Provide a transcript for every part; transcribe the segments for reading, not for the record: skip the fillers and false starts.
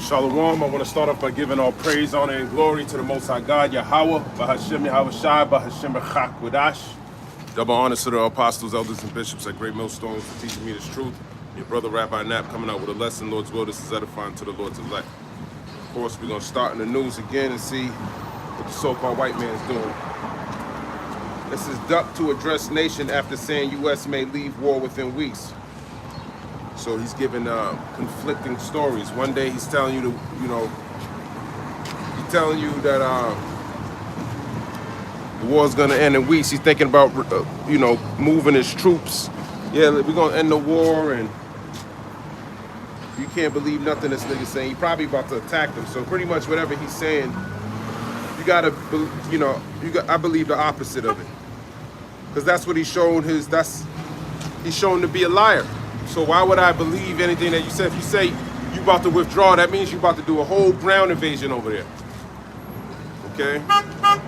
Shalom. I want to start off by giving all praise, honor, and glory to the Most High God, Yahweh, Bahashem Yahweh Shai, Bahashem Chak Wadash. Double honors to the apostles, elders, and bishops at Great Millstones for teaching me this truth. Your brother Rabbi Knapp coming out with a lesson. Lord's will, this is edifying to the Lord's elect. Of course, we're going to start in the news again and see what the so-called white man's doing. This is duck to address nation after saying U.S. may leave war within weeks. So he's giving conflicting stories. One day he's telling you that the war's gonna end in weeks. He's thinking about moving his troops. Yeah, we're gonna end the war, and you can't believe nothing this nigga's saying. He's probably about to attack them. So pretty much whatever he's saying, you gotta, I believe the opposite of it, because that's what he's shown. He's shown to be a liar. So why would I believe anything that you said? If you say you about to withdraw, that means you about to do a whole ground invasion over there. Okay?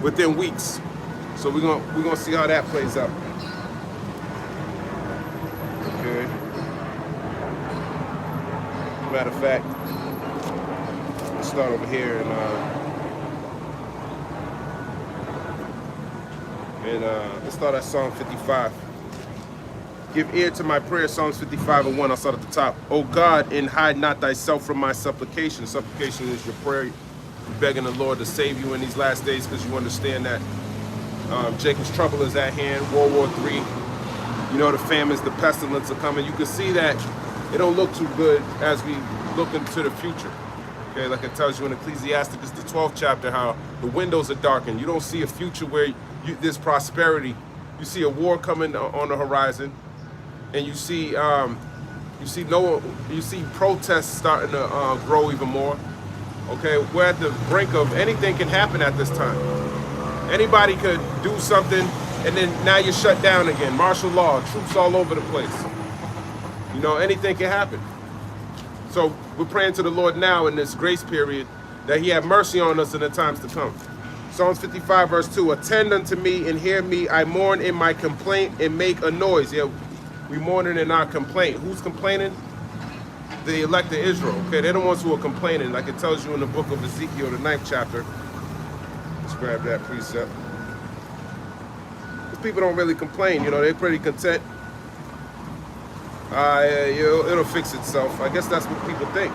Within weeks. So we're gonna see how that plays out. Okay. Matter of fact, let's start over here and let's start at Psalm 55. Give ear to my prayer, Psalms 55:1. I'll start at the top. O God, and hide not thyself from my supplication. Supplication is your prayer. You're begging the Lord to save you in these last days because you understand that Jacob's trouble is at hand. World War III. You know, the famines, the pestilence are coming. You can see that it don't look too good as we look into the future. Okay, like it tells you in Ecclesiasticus, the 12th chapter, how the windows are darkened. You don't see a future where there's prosperity. You see a war coming on the horizon. And you see protests starting to grow even more. Okay, we're at the brink of anything can happen at this time. Anybody could do something, and then now you're shut down again. Martial law, troops all over the place. You know, anything can happen. So we're praying to the Lord now in this grace period that He have mercy on us in the times to come. Psalms 55 verse 2. Attend unto me and hear me. I mourn in my complaint and make a noise. Yeah. We mourning in our complaint. Who's complaining? The elect of Israel. Okay, they're the ones who are complaining, like it tells you in the book of Ezekiel, the 9th chapter. Let's grab that precept. Because people don't really complain. You know, they're pretty content. It'll fix itself. I guess that's what people think.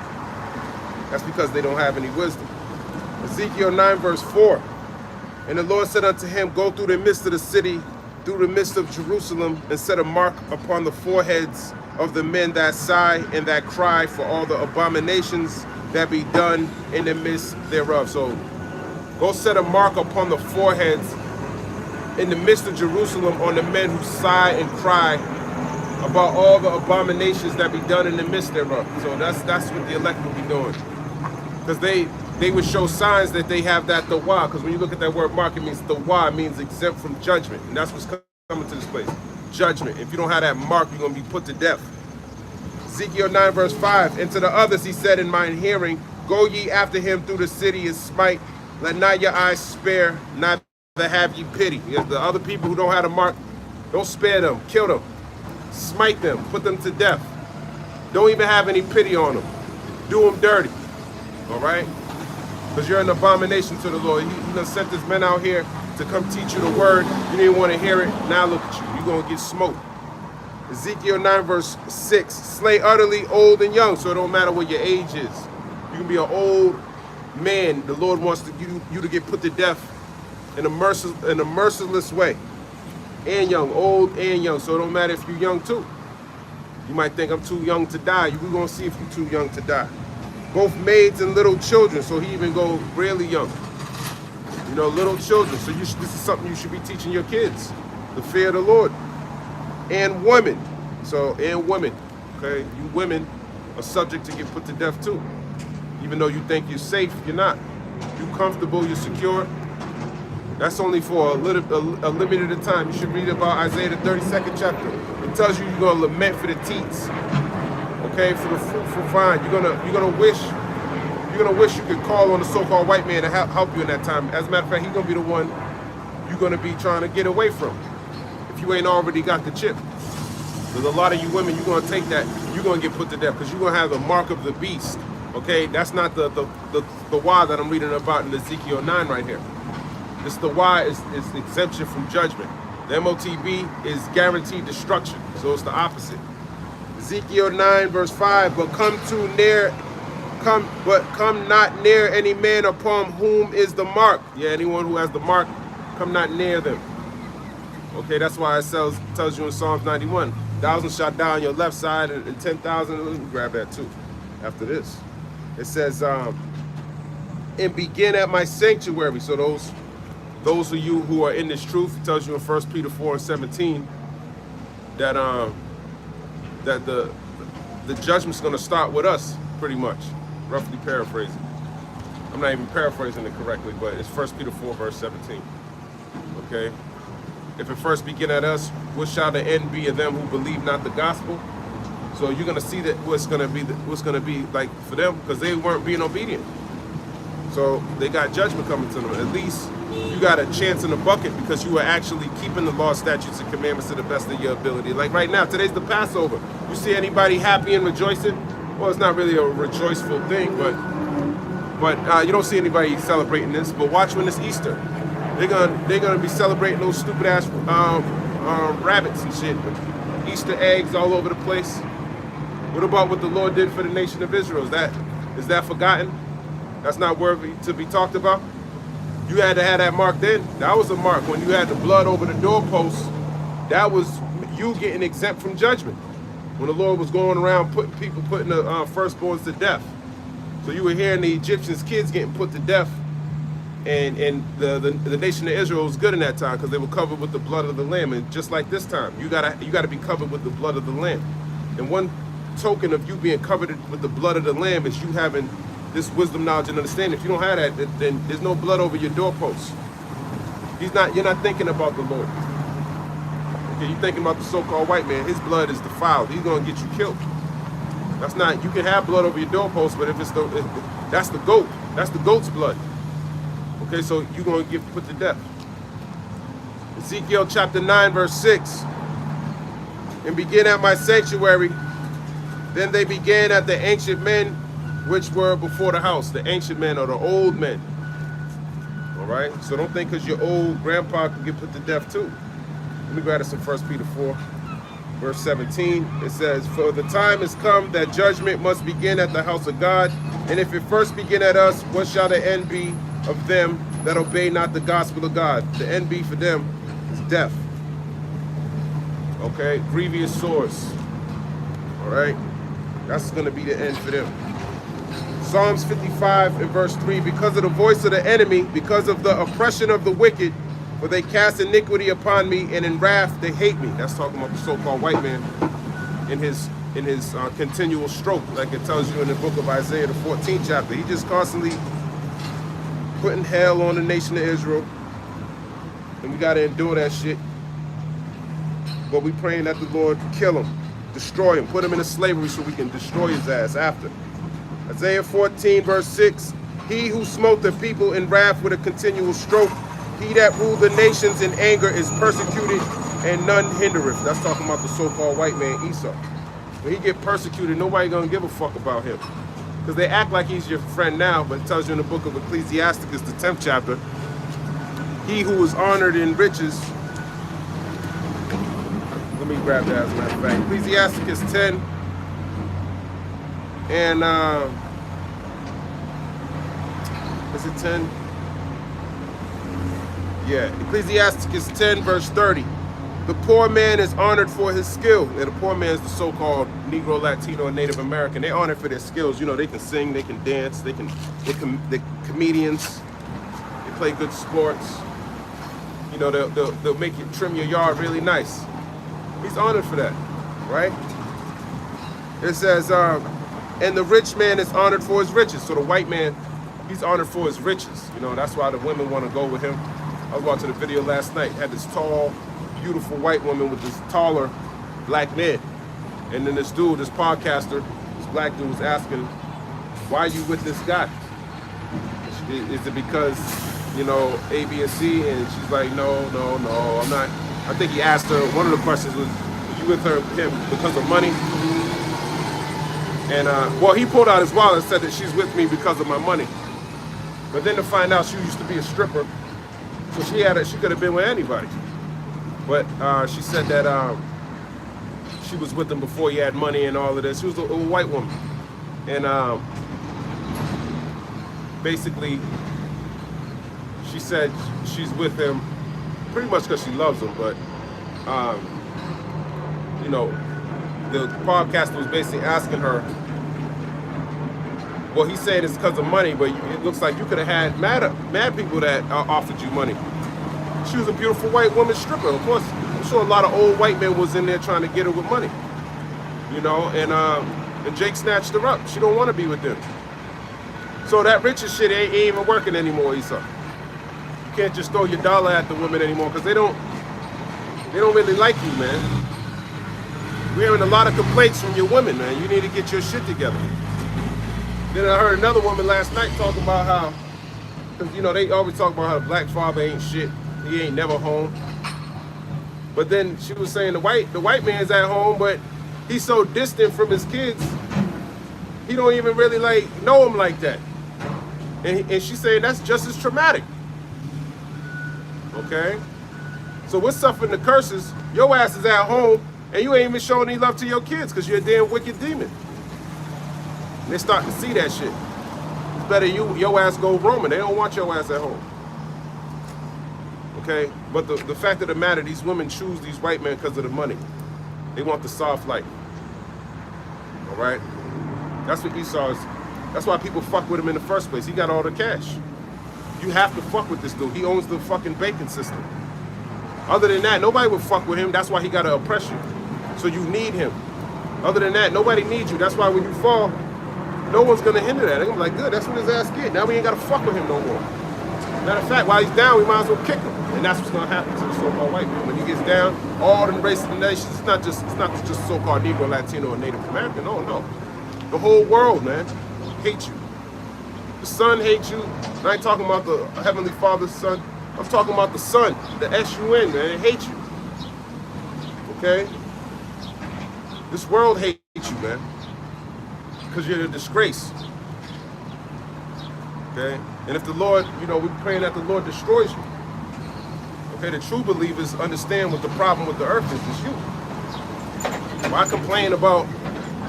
That's because they don't have any wisdom. Ezekiel 9 verse 4. And the Lord said unto him, go through the midst of the city, through the midst of Jerusalem, and set a mark upon the foreheads of the men that sigh and that cry for all the abominations that be done in the midst thereof. So go set a mark upon the foreheads in the midst of Jerusalem on the men who sigh and cry about all the abominations that be done in the midst thereof. So that's what the elect will be doing, because they would show signs that they have that TheWORDS, because when you look at that word mark, it means TheWORDS means exempt from judgment. And that's what's coming to this place. Judgment. If you don't have that mark, you're going to be put to death. Ezekiel 9 verse 5. And to the others he said in mine hearing, go ye after him through the city and smite. Let not your eyes spare, neither have ye pity. Because the other people who don't have a mark, don't spare them. Kill them. Smite them. Put them to death. Don't even have any pity on them. Do them dirty. All right? Because you're an abomination to the Lord. He done sent his men out here to come teach you the word. You didn't want to hear it. Now look at you. You're going to get smoked. Ezekiel 9 verse 6. Slay utterly old and young. So it don't matter what your age is. You can be an old man. The Lord wants you to get put to death in a merciless way. And young. Old and young. So it don't matter if you're young too. You might think I'm too young to die. We're going to see if you're too young to die. Both maids and little children, so he even go really young. You know, little children. So this is something you should be teaching your kids, the fear of the Lord. And women. So, and women. Okay, you women are subject to get put to death too. Even though you think you're safe, you're not. You're comfortable, you're secure. That's only for a limited time. You should read about Isaiah the 32nd chapter. It tells you you're gonna lament for the teats. Okay, for the fruitful vine. You're gonna wish you could call on the so-called white man to help you in that time. As a matter of fact, he's gonna be the one you're gonna be trying to get away from if you ain't already got the chip. There's a lot of you women, you're gonna take that, you're gonna get put to death because you're gonna have the mark of the beast. Okay, that's not the why that I'm reading about in Ezekiel 9 right here. This the why is exemption from judgment. The MOTB is guaranteed destruction. So it's the opposite. Ezekiel 9 verse 5, but come not near any man upon whom is the mark. Yeah, anyone who has the mark, come not near them. Okay, that's why it tells you in Psalms 91, 1,000 shall die on your left side and 10,000, let me grab that too, after this. It says, and begin at my sanctuary. So those of you who are in this truth, it tells you in 1 Peter 4 and 17 that that the judgment's going to start with us, pretty much, roughly paraphrasing. I'm not even paraphrasing it correctly, but it's 1 Peter 4 verse 17. Okay, if it first begin at us, what shall the end be of them who believe not the gospel? So you're going to see that what's going to be like for them, because they weren't being obedient. So they got judgment coming to them. At least you got a chance in the bucket because you were actually keeping the law, statutes, and commandments to the best of your ability. Like right now, today's the Passover. You see anybody happy and rejoicing? Well, it's not really a rejoiceful thing, but you don't see anybody celebrating this. But watch when it's Easter. They're gonna be celebrating those stupid ass rabbits and shit, Easter eggs all over the place. What about what the Lord did for the nation of Israel? Is that forgotten? That's not worthy to be talked about. You had to have that mark then. That was a mark. When you had the blood over the doorpost, that was you getting exempt from judgment. When the Lord was going around putting the firstborns to death. So you were hearing the Egyptians' kids getting put to death, and the nation of Israel was good in that time because they were covered with the blood of the Lamb. And just like this time, you gotta be covered with the blood of the Lamb. And one token of you being covered with the blood of the Lamb is you having this wisdom, knowledge, and understanding. If you don't have that, then there's no blood over your doorposts. You're not thinking about the Lord. Okay, you're thinking about the so-called white man. His blood is defiled. He's gonna get you killed. That's not. You can have blood over your doorposts, but if that's the goat. That's the goat's blood. Okay, so you're gonna get put to death. Ezekiel chapter 9, verse 6. And begin at my sanctuary. Then they began at the ancient men which were before the house. The ancient men or the old men. All right? So don't think because you're old, grandpa can get put to death too. Let me grab this in 1 Peter 4, verse 17. It says, for the time has come that judgment must begin at the house of God. And if it first begin at us, what shall the end be of them that obey not the gospel of God? The end be for them is death. Okay? Grievous sores. All right? That's going to be the end for them. Psalms 55 and verse 3, because of the voice of the enemy, because of the oppression of the wicked, for they cast iniquity upon me, and in wrath they hate me. That's talking about the so-called white man in his continual stroke, like it tells you in the book of Isaiah, the 14th chapter. He just constantly putting hell on the nation of Israel, and we got to endure that shit. But we praying that the Lord kill him, destroy him, put him into slavery so we can destroy his ass after. Isaiah 14 verse 6, he who smote the people in wrath with a continual stroke, he that ruled the nations in anger is persecuted and none hindereth. That's talking about the so-called white man Esau. When he get persecuted, nobody gonna give a fuck about him. Because they act like he's your friend now, but it tells you in the book of Ecclesiasticus, the 10th chapter, he who is honored in riches. Let me grab that as a matter of fact. Ecclesiasticus 10 and is it 10? Yeah, Ecclesiasticus 10 verse 30. The poor man is honored for his skill. And the poor man is the so-called Negro, Latino, and Native American. They're honored for their skills. You know, they can sing, they can dance, they're comedians, they play good sports. You know, they'll make you trim your yard really nice. He's honored for that, right? It says, and the rich man is honored for his riches. So the white man, he's honored for his riches. You know, that's why the women want to go with him. I was watching a video last night, had this tall, beautiful white woman with this taller black man. And then this dude, this podcaster, this black dude was asking, why are you with this guy? Is it because, you know, A, B, and C? And she's like, no, I'm not. I think he asked her, one of the questions was, are you with him because of money? And well, he pulled out his wallet and said that she's with me because of my money. But then to find out she used to be a stripper, so she could have been with anybody. But she said that she was with him before he had money and all of this. She was a white woman, and basically she said she's with him pretty much because she loves him. But you know, the podcaster was basically asking her, well, he said it's because of money, but it looks like you could have had mad people that offered you money. She was a beautiful white woman stripper. Of course, I'm sure a lot of old white men was in there trying to get her with money. You know, and Jake snatched her up. She don't want to be with them. So that riches shit ain't even working anymore, Esau. You can't just throw your dollar at the women anymore because they don't really like you, man. We're hearing a lot of complaints from your women, man. You need to get your shit together. Then I heard another woman last night talking about how, because you know they always talk about how the black father ain't shit. He ain't never home. But then she was saying the white man's at home, but he's so distant from his kids, he don't even really like know him like that. And she's saying that's just as traumatic. Okay? So we're suffering the curses. Your ass is at home, and you ain't even showing any love to your kids because you're a damn wicked demon. And they starting to see that shit. It's better your ass go roaming. They don't want your ass at home. Okay? But the fact of the matter, these women choose these white men because of the money. They want the soft life. All right? That's what Esau is. That's why people fuck with him in the first place. He got all the cash. You have to fuck with this dude. He owns the fucking banking system. Other than that, nobody would fuck with him. That's why he got to oppress you. So you need him. Other than that, nobody needs you. That's why when you fall, no one's going to hinder that. They're going to be like, good, that's what his ass get. Now we ain't got to fuck with him no more. Matter of fact, while he's down, we might as well kick him. And that's what's going to happen to the so-called white man. When he gets down, all the races of the nations, it's not just so-called Negro, Latino, or Native American. No. The whole world, man, hates you. The Son hates you. I ain't talking about the Heavenly Father's Son. I'm talking about the Son, the S-U-N, man. It hates you. Okay? This world hates you, man. Because you're a disgrace. Okay? And if the Lord, you know, we're praying that the Lord destroys you. Okay? The true believers understand what the problem with the earth is. It's you. Why complain about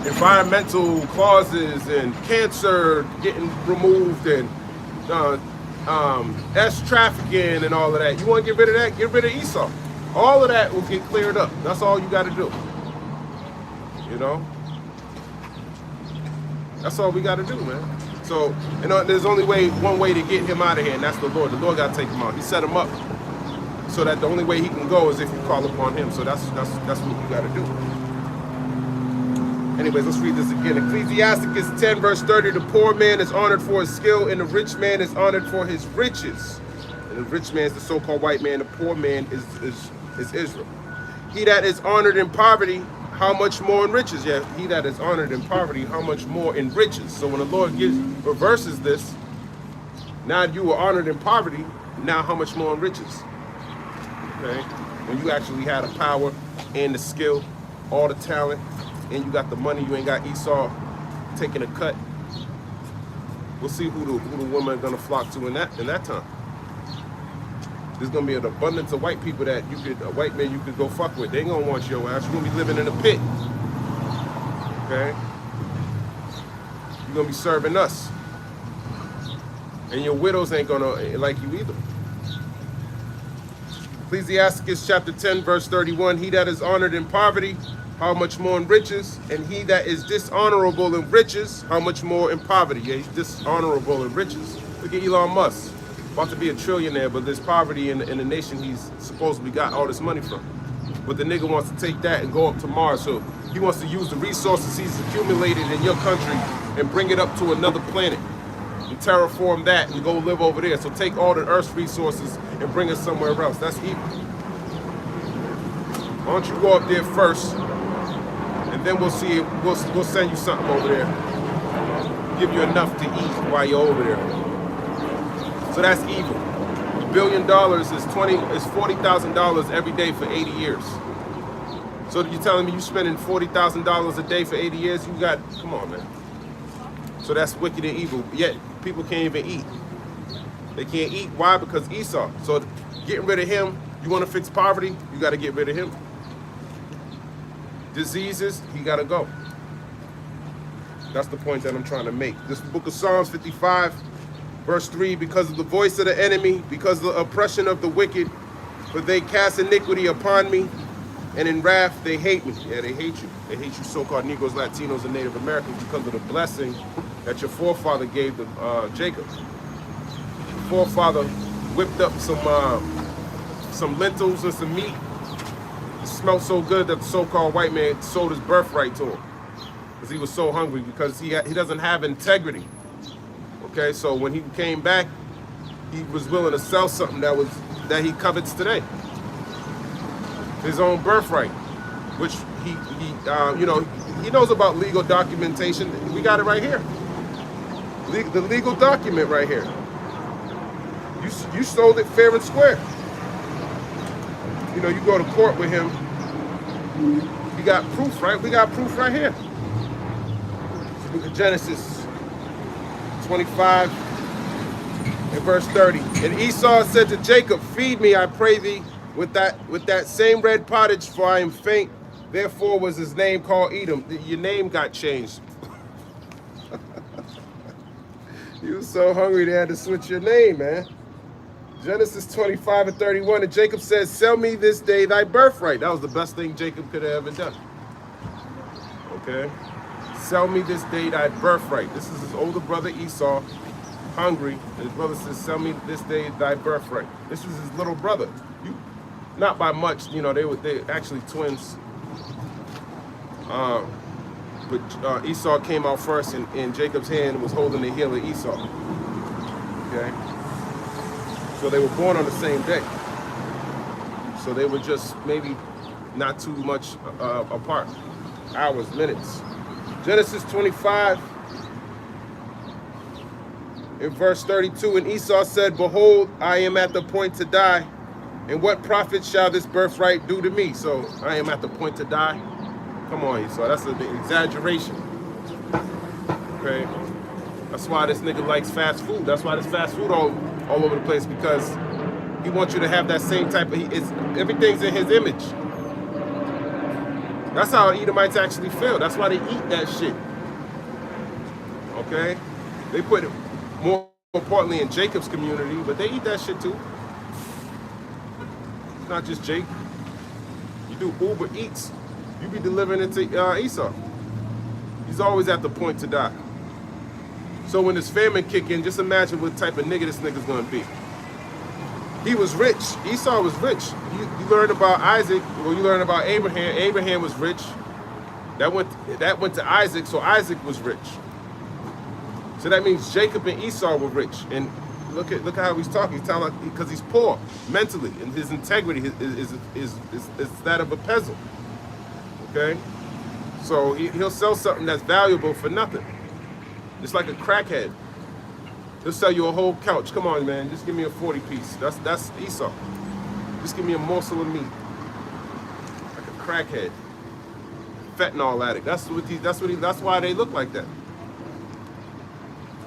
environmental causes and cancer getting removed and trafficking and all of that? You want to get rid of that? Get rid of Esau. All of that will get cleared up. That's all you got to do. You know? That's all we got to do, man. So, you know, there's only one way to get him out of here, and that's the Lord. The Lord got to take him out. He set him up so that the only way he can go is if you call upon him. So that's what you got to do. Anyways, let's read this again. Ecclesiasticus 10, verse 30. The poor man is honored for his skill, and the rich man is honored for his riches. And the rich man is the so-called white man. The poor man is Israel. He that is honored in poverty, how much more in riches? Yeah, he that is honored in poverty, how much more in riches? So when the Lord reverses this, now you were honored in poverty, now how much more in riches? Okay? When you actually had the power and the skill, all the talent, and you got the money, you ain't got Esau taking a cut. We'll see who the women are gonna flock to in that time. There's gonna be an abundance of white people that white men you could go fuck with. They ain't gonna want your ass. You're gonna be living in a pit. Okay? You're gonna be serving us. And your widows ain't gonna like you either. Ecclesiasticus chapter 10, verse 31. He that is honored in poverty, how much more in riches? And he that is dishonorable in riches, how much more in poverty? Yeah, he's dishonorable in riches. Look at Elon Musk. About to be a trillionaire, but there's poverty in the nation he's supposedly got all this money from. But the nigga wants to take that and go up to Mars. So he wants to use the resources he's accumulated in your country and bring it up to another planet and terraform that and go live over there. So take all the Earth's resources and bring us somewhere else. That's evil. Why don't you go up there first, and then we'll see. We'll send you something over there. Give you enough to eat while you're over there. So that's evil. $1 billion is $40,000 every day for 80 years. So you're telling me you spending $40,000 a day for 80 years? You got, come on, man. So that's wicked and evil. Yet people can't even eat. They can't eat. Why? Because Esau. So getting rid of him, you want to fix poverty, you got to get rid of him. Diseases, he got to go. That's the point that I'm trying to make. This book of Psalms 55, verse 3, because of the voice of the enemy, because of the oppression of the wicked, for they cast iniquity upon me, and in wrath they hate me. Yeah, they hate you. They hate you so-called Negroes, Latinos, and Native Americans because of the blessing that your forefather gave to Jacob. Your forefather whipped up some lentils and some meat. It smelled so good that the so-called white man sold his birthright to him because he was so hungry, because he doesn't have integrity. Okay, so when he came back, he was willing to sell something that he covets today. His own birthright, which he knows about legal documentation. We got it right here. The legal document right here. You sold it fair and square. You go to court with him. You got proof, right? We got proof right here. Look at Genesis 25 and verse 30. And Esau said to Jacob, feed me, I pray thee, with that same red pottage, for I am faint. Therefore was his name called Edom. Your name got changed. You were so hungry they had to switch your name, man. Genesis 25 and 31. And Jacob says, sell me this day thy birthright. That was the best thing Jacob could have ever done. Okay? Sell me this day thy birthright. This is his older brother Esau, hungry. And his brother says, sell me this day thy birthright. This was his little brother. Not by much, they actually twins. But Esau came out first, and Jacob's hand was holding the heel of Esau. Okay? So they were born on the same day. So they were just maybe not too much apart. Hours, minutes. Genesis 25 in verse 32. And Esau said, behold, I am at the point to die. And what profit shall this birthright do to me? So I am at the point to die. Come on, Esau. That's an exaggeration. Okay? That's why this nigga likes fast food. That's why there's fast food all over the place, because he wants you to have that same type of, everything's in his image. That's how Edomites actually feel. That's why they eat that shit. Okay? They put it more importantly in Jacob's community, but they eat that shit too. It's not just Jake. You do Uber Eats. You be delivering it to Esau. He's always at the point to die. So when this famine kick in, just imagine what type of nigga this nigga's gonna be. He was rich. Esau was rich. You learn about Isaac, well, you learn about Abraham. Abraham was rich. That went to Isaac, so Isaac was rich. So that means Jacob and Esau were rich. And look at how he's talking. He's talking like, because he's poor mentally, and his integrity is that of a peasant. Okay, so he'll sell something that's valuable for nothing. It's like a crackhead. He'll sell you a whole couch. Come on, man, just give me a 40 piece. That's Esau. Just give me a morsel of meat. Like a crackhead, fentanyl addict. That's why they look like that.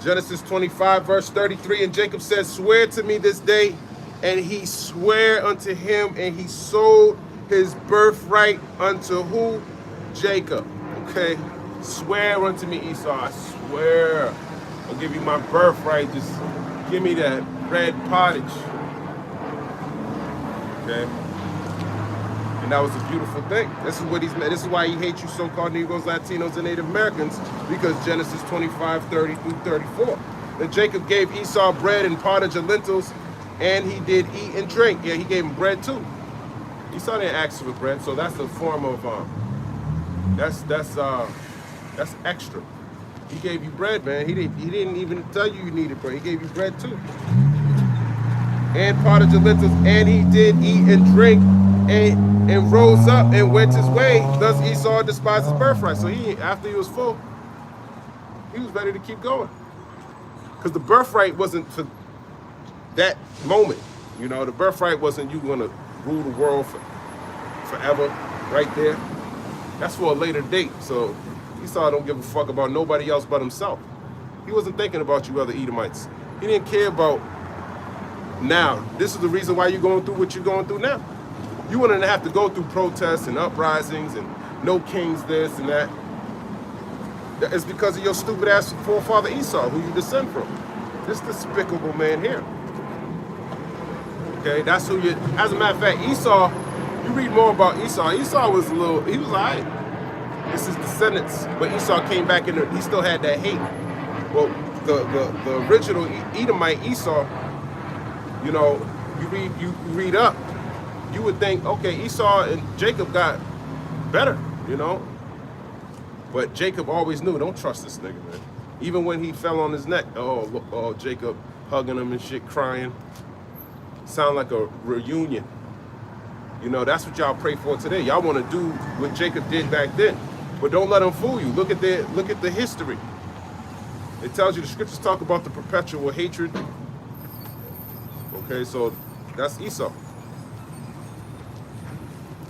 Genesis 25, verse 33, and Jacob says, swear to me this day. And he sware unto him, and he sold his birthright unto who? Jacob. Okay? Swear unto me, Esau. I swear. I'll give you my birthright. Just give me that red pottage. Okay? And that was a beautiful thing. This is why he hates you so-called Negroes, Latinos, and Native Americans, because Genesis 25, 30 through 34. Then Jacob gave Esau bread and pottage of lentils, and he did eat and drink. Yeah, he gave him bread too. Esau didn't ask for bread, so that's a form of that's extra. He gave you bread, man. He didn't even tell you needed bread. He gave you bread too. And pottage of lentils, and he did eat and drink, and rose up and went his way. Thus Esau despised his birthright. So after he was full, he was ready to keep going. Because the birthright wasn't for that moment. The birthright wasn't you gonna rule the world forever right there. That's for a later date. So Esau don't give a fuck about nobody else but himself. He wasn't thinking about you other Edomites. He didn't care about now. This is the reason why you're going through what you're going through now. You wouldn't have to go through protests and uprisings and no kings this and that. It's because of your stupid ass forefather Esau, who you descend from. This despicable man here. Okay, that's who you. As a matter of fact, Esau. You read more about Esau. Esau was he was alright. This is descendants, but Esau came back in. He still had that hate. Well, the original Edomite Esau. You know, you read up. You would think, okay, Esau and Jacob got better. You know. But Jacob always knew, don't trust this nigga, man. Even when he fell on his neck, oh, Jacob hugging him and shit, crying. Sound like a reunion. You know, that's what y'all pray for today. Y'all want to do what Jacob did back then. But don't let them fool you. Look at the history. It tells you, the scriptures talk about the perpetual hatred. Okay, so that's Esau.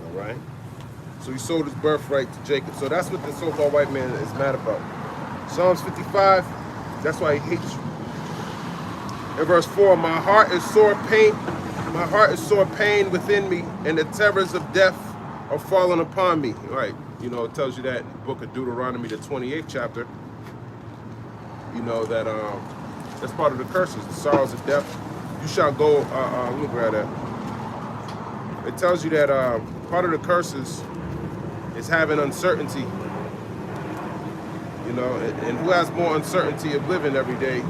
All right. So he sold his birthright to Jacob. So that's what the so-called white man is mad about. Psalms 55, that's why he hates you. In verse 4, my heart is sore pain within me, and the terrors of death are fallen upon me. Right, you know, it tells you that in the book of Deuteronomy, the 28th chapter. You know, that that's part of the curses, the sorrows of death. You shall go, let me grab that. It tells you that part of the curses is having uncertainty, you know, and who has more uncertainty of living every day,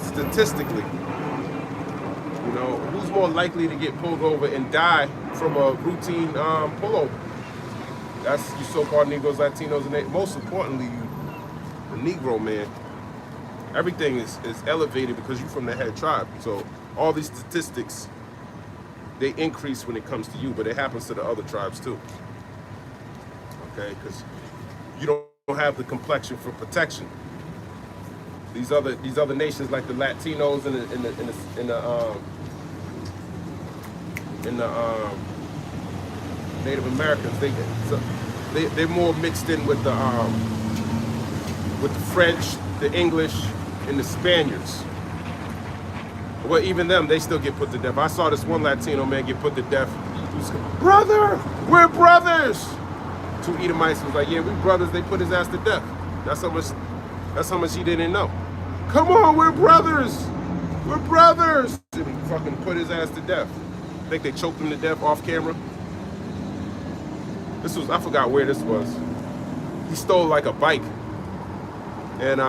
statistically, you know, who's more likely to get pulled over and die from a routine pullover? That's you so-called Negroes, Latinos, and most importantly, you, the Negro man. Everything is elevated because you're from the head tribe. So all these statistics, they increase when it comes to you, but it happens to the other tribes too. Okay, because you don't have the complexion for protection. These other nations like the Latinos and the Native Americans, they're more mixed in with the French, the English, and the Spaniards. Well, even them, they still get put to death. I saw this one Latino man get put to death. He was, brother, we're brothers. Two Edomites was like, yeah, we brothers. They put his ass to death. That's how much he didn't know. Come on, we're brothers. We're brothers. And he fucking put his ass to death. I think they choked him to death off camera. This was, I forgot where this was. He stole like a bike. And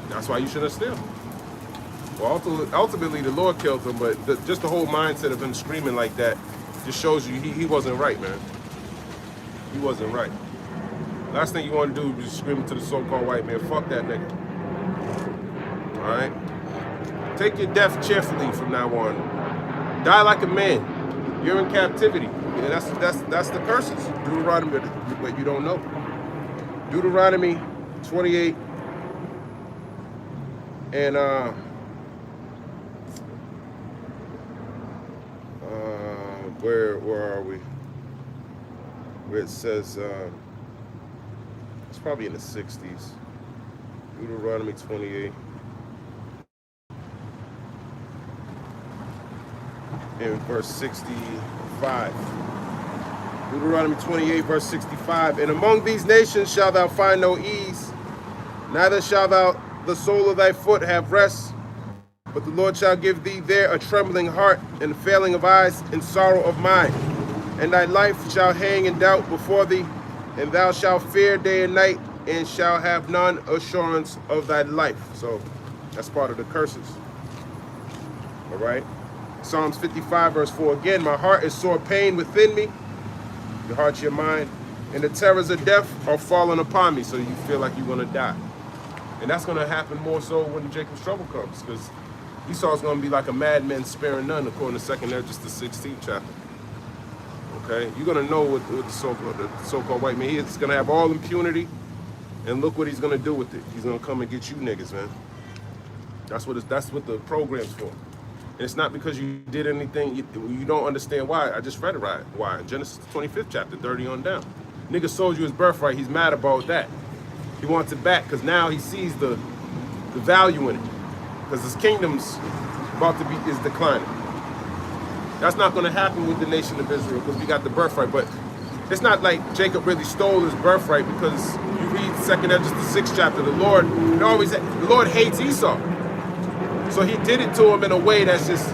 that's why you shouldn't steal. Well, ultimately the Lord killed him, but just the whole mindset of him screaming like that just shows you he wasn't right, man. He wasn't right. Last thing you want to do is just scream to the so-called white man, fuck that nigga. All right? Take your death cheerfully from now on. Die like a man. You're in captivity. Yeah, that's the curses. Deuteronomy, but you don't know. Deuteronomy 28 and where are we? Where it says it's probably in the 60s. Deuteronomy 28 and verse 65. Deuteronomy 28 verse 65. And among these nations shalt thou find no ease, neither shall the sole of thy foot have rest, but the Lord shall give thee there a trembling heart, and failing of eyes, and sorrow of mind. And thy life shall hang in doubt before thee, and thou shalt fear day and night, and shall have none assurance of thy life. So that's part of the curses. All right. Psalms 55 verse 4 again. My heart is sore pain within me. Your heart's your mind. And the terrors of death are falling upon me. So you feel like you're going to die. And that's going to happen more so when Jacob's trouble comes, because Esau's going to be like a madman sparing none, according to 2nd Ezra, the 16th chapter. Okay, you're going to know what the so-called white man, he's going to have all impunity, and look what he's going to do with it. He's going to come and get you niggas, man. That's what the program's for. And it's not because you did anything, you don't understand why. I just read it right. Why? Genesis 25th chapter, 30 on down. Nigga sold you his birthright. He's mad about that. He wants it back because now he sees the value in it. Because his kingdom's about to be is declining. That's not going to happen with the nation of Israel because we got the birthright. But it's not like Jacob really stole his birthright, because you read 2nd Esdras the 6th chapter. The Lord hates Esau, so he did it to him in a way that's just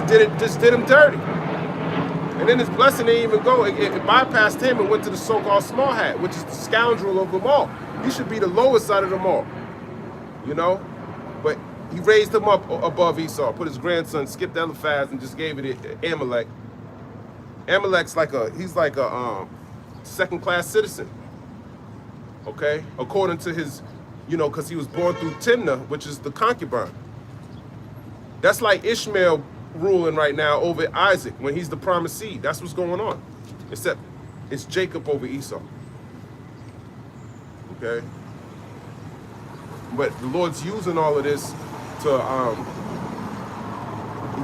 did him dirty. And then his blessing didn't even go. It bypassed him and went to the so-called small hat, which is the scoundrel of them all. He should be the lowest side of them all, you know. But he raised him up above Esau, put his grandson, skipped Eliphaz, and just gave it to Amalek. Amalek's like he's like a second-class citizen, okay? According to his, you know, because he was born through Timnah, which is the concubine. That's like Ishmael ruling right now over Isaac when he's the promised seed. That's what's going on. Except it's Jacob over Esau. Okay? But the Lord's using all of this to,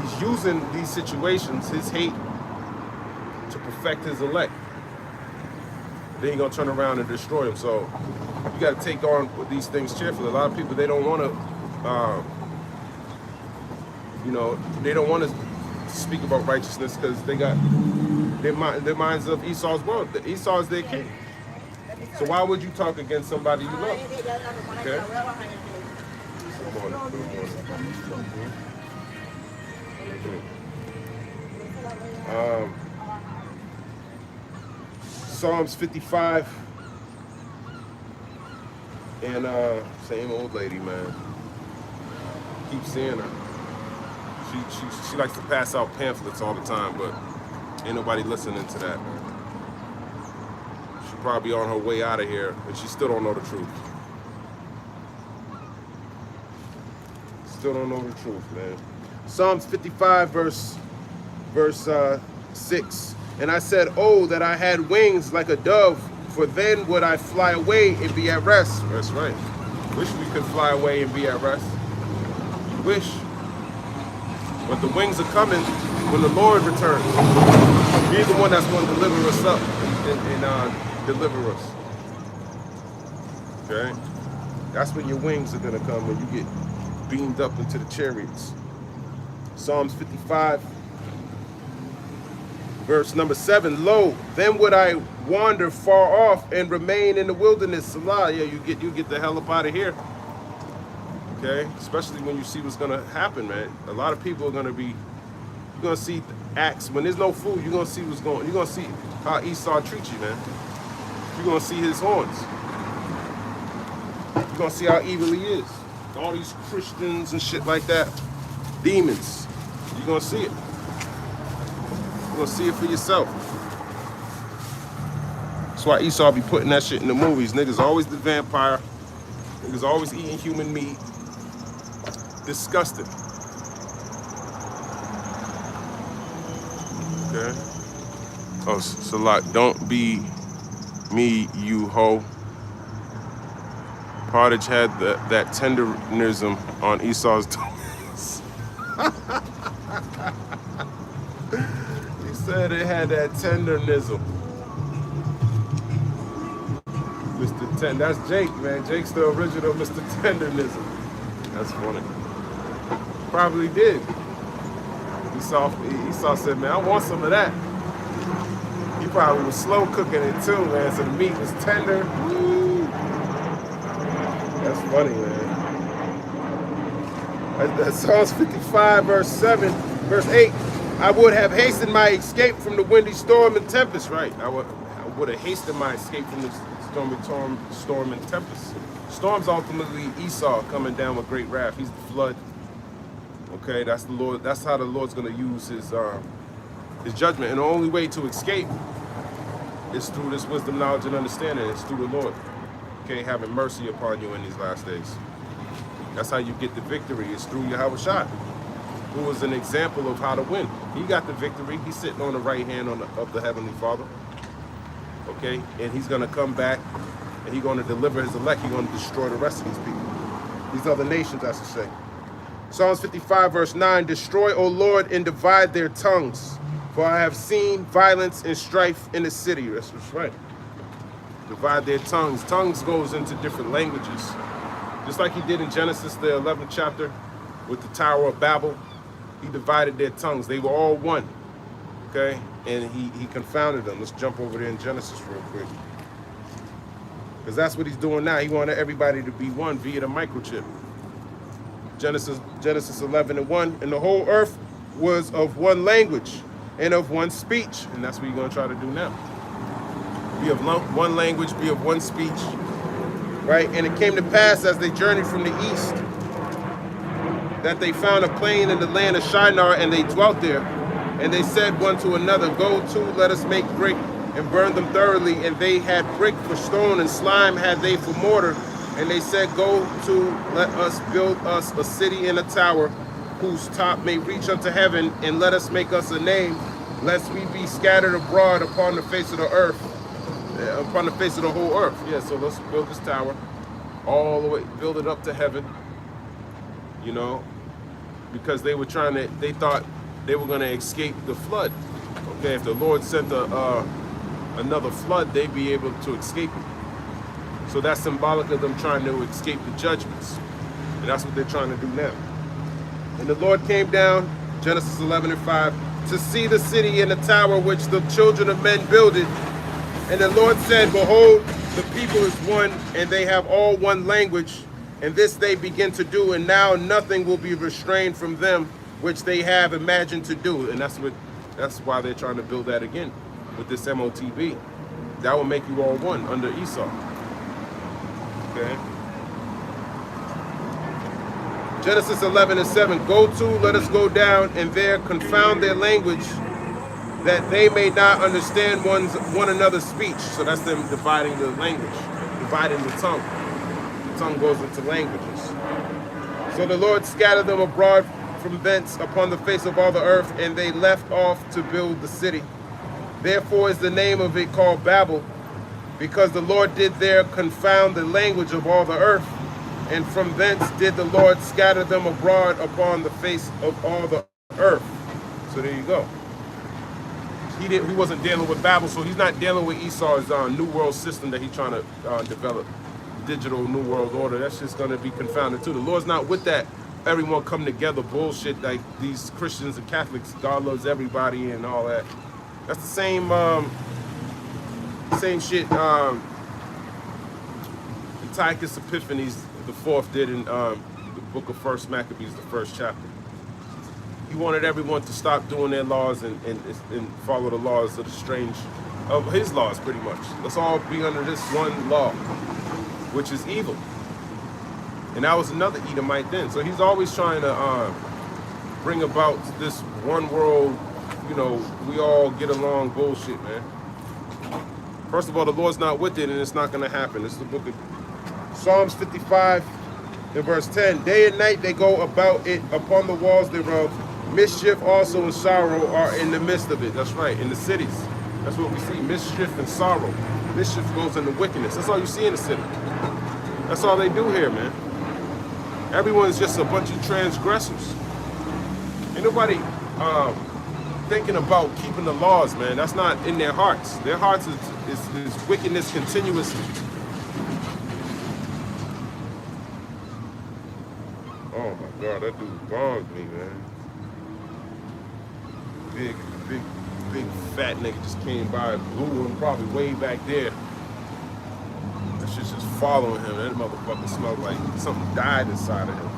he's using these situations, his hate, to perfect his elect. Then he's gonna turn around and destroy them. So you gotta take on these things cheerfully. A lot of people, they don't wanna, you know, they don't want to speak about righteousness because they got their minds of Esau's world. Esau is their king. So why would you talk against somebody you love? Okay? Psalms 55 and same old lady, man. Keep seeing her. She likes to pass out pamphlets all the time, but ain't nobody listening to that, man. She's probably on her way out of here, and she still don't know the truth. Still don't know the truth, man. Psalms 55, verse 6. And I said, oh, that I had wings like a dove, for then would I fly away and be at rest. That's right. Wish we could fly away and be at rest. Wish. But the wings are coming when the Lord returns. He's the one that's going to deliver us up and deliver us. Okay? That's when your wings are going to come, when you get beamed up into the chariots. Psalms 55, verse number 7. Lo, then would I wander far off and remain in the wilderness. Salah. Yeah, you get the hell up out of here. Okay, especially when you see what's gonna happen, man. A lot of people are gonna be, you're gonna see acts when there's no food. You're gonna see what's going. You're gonna see how Esau treats you, man. You're gonna see his horns. You're gonna see how evil he is. All these Christians and shit like that, demons. You're gonna see it. You're gonna see it for yourself. That's why Esau be putting that shit in the movies. Niggas always the vampire. Niggas always eating human meat. Disgusting. Okay. Oh, Salat, don't be me, you hoe. Partridge had that tenderism on Esau's toes. He said it had that tenderism. Mr. Ten, that's Jake, man. Jake's the original Mr. Tenderism. That's funny. Probably did. Esau said, man, I want some of that. He probably was slow cooking it too, man, so the meat was tender. Woo. That's funny, man. That's Psalms 55, verse 7, verse 8. I would have hastened my escape from the windy storm and tempest. Right. I would have hastened my escape from the storm and tempest. Storm's ultimately Esau coming down with great wrath. He's the flood. Okay, that's the Lord. That's how the Lord's going to use his judgment. And the only way to escape is through this wisdom, knowledge, and understanding. It's through the Lord. Okay, having mercy upon you in these last days. That's how you get the victory. It's through Yahushua, who was an example of how to win. He got the victory. He's sitting on the right hand of the Heavenly Father. Okay, and he's going to come back and he's going to deliver his elect. He's going to destroy the rest of these people. These other nations, I should say. Psalms 55, verse 9. Destroy, O Lord, and divide their tongues. For I have seen violence and strife in the city. That's right. Divide their tongues. Tongues goes into different languages. Just like he did in Genesis, the 11th chapter, with the Tower of Babel. He divided their tongues. They were all one. Okay? And he confounded them. Let's jump over there in Genesis real quick. Because that's what he's doing now. He wanted everybody to be one via the microchip. Genesis 11:1. And the whole earth was of one language and of one speech. And that's what you're going to try to do now. Be of one language, be of one speech. Right? And it came to pass as they journeyed from the east that they found a plain in the land of Shinar, and they dwelt there. And they said one to another, Go to, let us make brick and burn them thoroughly. And they had brick for stone, and slime had they for mortar. And they said, Go to, let us build us a city and a tower, whose top may reach unto heaven, and let us make us a name, lest we be scattered abroad upon the face of the earth, upon the face of the whole earth. Yeah, so let's build this tower all the way, build it up to heaven, you know, because they were trying to, they thought they were going to escape the flood. Okay, if the Lord sent another flood, they'd be able to escape it. So that's symbolic of them trying to escape the judgments. And that's what they're trying to do now. And the Lord came down, Genesis 11:5, to see the city and the tower which the children of men builded. And the Lord said, Behold, the people is one, and they have all one language, and this they begin to do, and now nothing will be restrained from them which they have imagined to do. And that's why they're trying to build that again with this MOTB. That will make you all one under Esau. Okay. Genesis 11:7. Go to, let us go down, and there confound their language, that they may not understand one another's speech. So that's them dividing the language, dividing the tongue. The tongue goes into languages. So the Lord scattered them abroad from thence upon the face of all the earth, and they left off to build the city. Therefore is the name of it called Babel, because the Lord did there confound the language of all the earth, and from thence did the Lord scatter them abroad upon the face of all the earth. So there you go. He wasn't dealing with Babel, so he's not dealing with Esau's new world system that he's trying to develop, digital new world order. That's just going to be confounded too. The Lord's not with that everyone come together bullshit like these Christians and Catholics. God loves everybody and all that. That's the same shit Antiochus Epiphanes the fourth did in the book of 1 Maccabees, the 1st chapter. He wanted everyone to stop doing their laws and follow the laws of his laws, pretty much. Let's all be under this one law, which is evil. And that was another Edomite then. So he's always trying to bring about this one world, you know, we all get along bullshit, man. First of all, the Lord's not with it, and it's not going to happen. This is the book of Psalms 55 and verse 10. Day and night they go about it upon the walls thereof. Mischief also and sorrow are in the midst of it. That's right, in the cities. That's what we see, mischief and sorrow. Mischief goes into wickedness. That's all you see in the city. That's all they do here, man. Everyone's just a bunch of transgressors. Ain't nobody thinking about keeping the laws, man. That's not in their hearts. Their hearts is wickedness continuously. Oh my God, that dude bombed me, man. Big fat nigga just came by, blew him probably way back there. That shit's just following him. That motherfucker smelled like something died inside of him.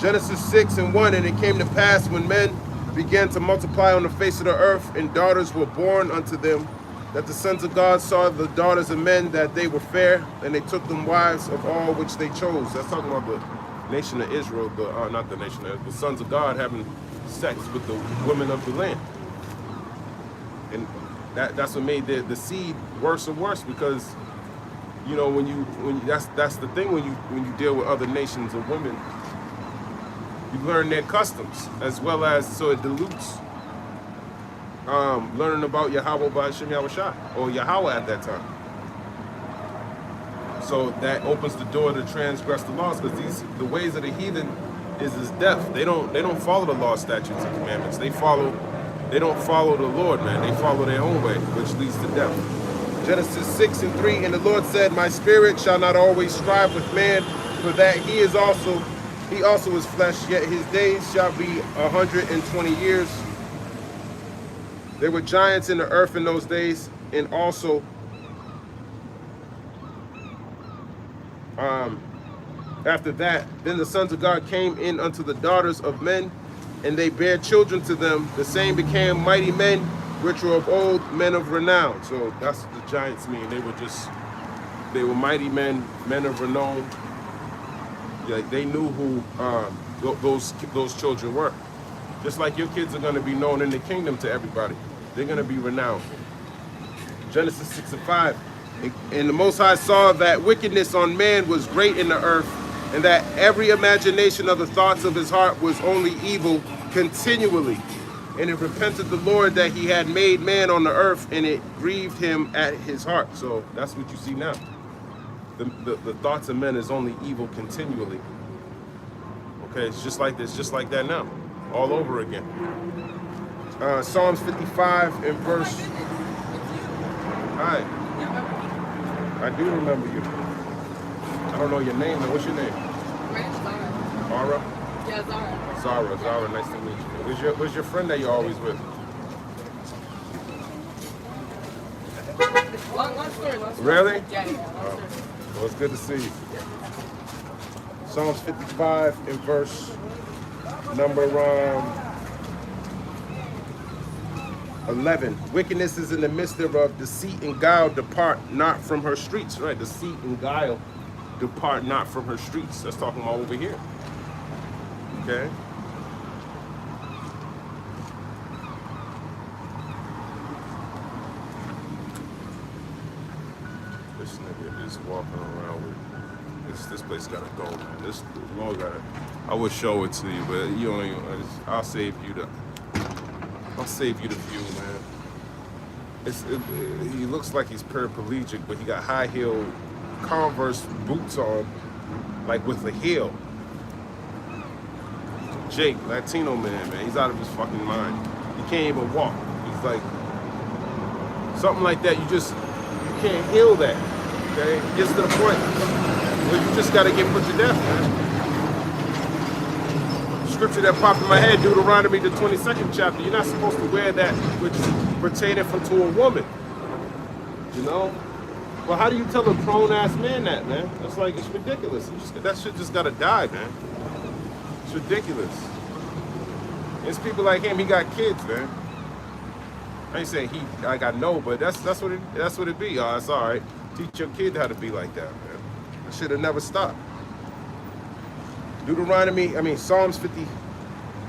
Genesis 6:1, and it came to pass when men began to multiply on the face of the earth, and daughters were born unto them, that the sons of God saw the daughters of men, that they were fair, and they took them wives of all which they chose. That's talking about the nation of Israel, not the nation of Israel, the sons of God having sex with the women of the land. And that's what made the seed worse and worse, because you know that's the thing when you deal with other nations of women, you learn their customs as well as, so it dilutes learning about Yahweh by Hashem Yahushua, or Yahweh at that time. So that opens the door to transgress the laws, because the ways of the heathen is death. They don't follow the law, statutes, and commandments. They don't follow the Lord, man. They follow their own way, which leads to death. Genesis 6:3, and the Lord said, my spirit shall not always strive with man, for that he also is flesh, yet his days shall be 120 years. There were giants in the earth in those days, and also after that, then the sons of God came in unto the daughters of men, and they bare children to them. The same became mighty men, which were of old, men of renown. So that's what the giants mean. They were mighty men, men of renown. Yeah, they knew who those children were. Just like your kids are going to be known in the kingdom to everybody. They're going to be renowned. Genesis 6:5. And the Most High saw that wickedness on man was great in the earth, and that every imagination of the thoughts of his heart was only evil continually. And it repented the Lord that he had made man on the earth, and it grieved him at his heart. So that's what you see now. The thoughts of men is only evil continually. Okay, it's just like this, just like that now, all over again. Psalms 55 and verse. Hi. I do remember you. I don't know your name, though. What's your name? My name's Zara. Zara? Yeah, Zara. Zara, nice to meet you. Where's your friend that you're always with? Long story. Really? Yeah. Well, it's good to see you. Psalms 55 and verse number 11. Wickedness is in the midst thereof, deceit and guile depart not from her streets. Right, deceit and guile depart not from her streets. That's talking about over here. Okay. This nigga is walking around with this place gotta go, man. This Lord gotta. I would show it to you, but you don't even. I'll save you the view, man. He looks like he's paraplegic, but he got high-heeled Converse boots on, like with a heel. Jake, Latino man, he's out of his fucking mind. He can't even walk. He's like, something like that, you can't heal that, okay? It gets to the point where you just gotta get put to death, man. Scripture that popped in my head, Deuteronomy, the 22nd chapter. You're not supposed to wear that which pertaineth unto a woman. You know? Well, how do you tell a grown-ass man that, man? That's like, it's ridiculous. That shit just gotta die, man. It's ridiculous. It's people like him, he got kids, man. I ain't saying I know, but that's what it be. Oh, it's all right. Teach your kid how to be like that, man. That should have never stopped. Psalms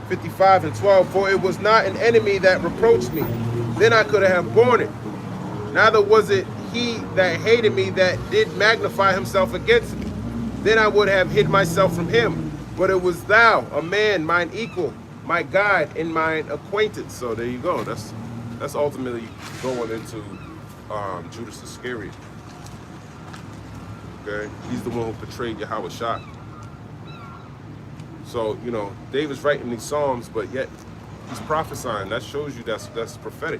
55 and 12, for it was not an enemy that reproached me, then I could have borne it. Neither was it he that hated me that did magnify himself against me, then I would have hid myself from him. But it was thou, a man, mine equal, my guide, and mine acquaintance. So there you go. That's ultimately going into Judas Iscariot. Okay, he's the one who betrayed Yahweh Shah. So, you know, David's writing these Psalms, but yet he's prophesying. That shows you that's prophetic.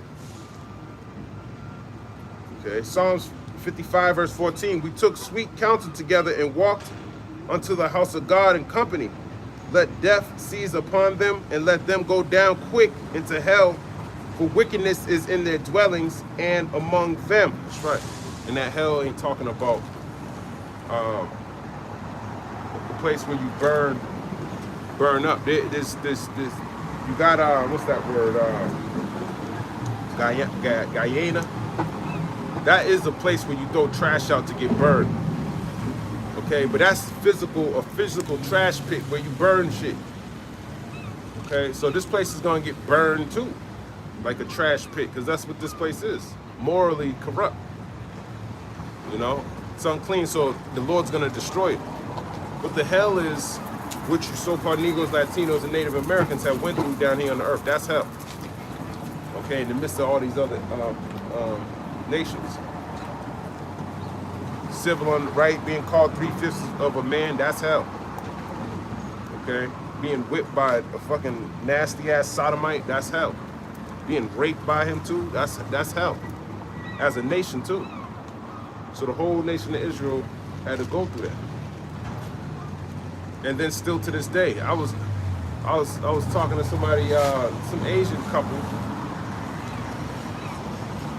Okay, Psalms 55 verse 14. We took sweet counsel together and walked unto the house of God in company. Let death seize upon them, and let them go down quick into hell, for wickedness is in their dwellings and among them. That's right. And that hell ain't talking about the place where you burn up. This you got what's that word? Guyana. That is a place where you throw trash out to get burned. Okay, but that's a physical trash pit where you burn shit. Okay, so this place is gonna get burned too, like a trash pit, because that's what this place is. Morally corrupt. You know, it's unclean, so the Lord's gonna destroy it. What the hell is, which you so-called Negroes, Latinos, and Native Americans have went through down here on the earth? That's hell. Okay, in the midst of all these other nations. Civil unright, being called 3/5 of a man, that's hell. Okay, being whipped by a fucking nasty ass sodomite, that's hell. Being raped by him too, that's hell. As a nation too. So the whole nation of Israel had to go through that. And then still to this day, I was talking to somebody, some Asian couple.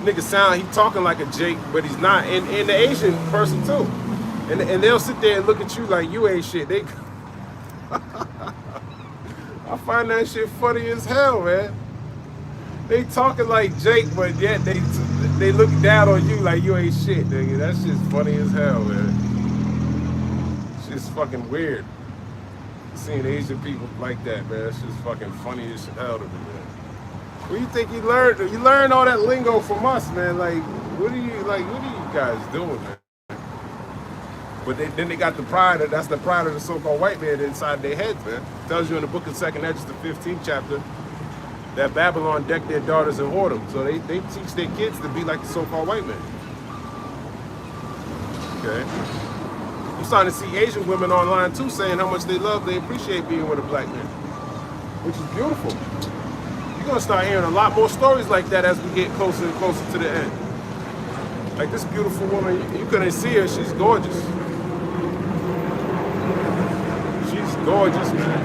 Nigga he talking like a Jake, but he's not. And the Asian person too. And they'll sit there and look at you like you ain't shit. They I find that shit funny as hell, man. They talking like Jake, but yet they look down on you like you ain't shit, nigga. That shit's funny as hell, man. Shit's fucking weird. Seeing Asian people like that, man. That's just fucking funny as hell to me, man. What do you think you learned? You learned all that lingo from us, man. Like, what are you guys doing, man? But then they got the pride. That's the pride of the so-called white man inside their heads, man. It tells you in the book of 2nd Esdras, the 15th chapter, that Babylon decked their daughters in whoredom. So they teach their kids to be like the so-called white man. Okay. I'm starting to see Asian women online too saying how much they appreciate being with a black man, which is beautiful. You're gonna start hearing a lot more stories like that as we get closer and closer to the end. Like this beautiful woman, you couldn't see her, she's gorgeous. She's gorgeous, man.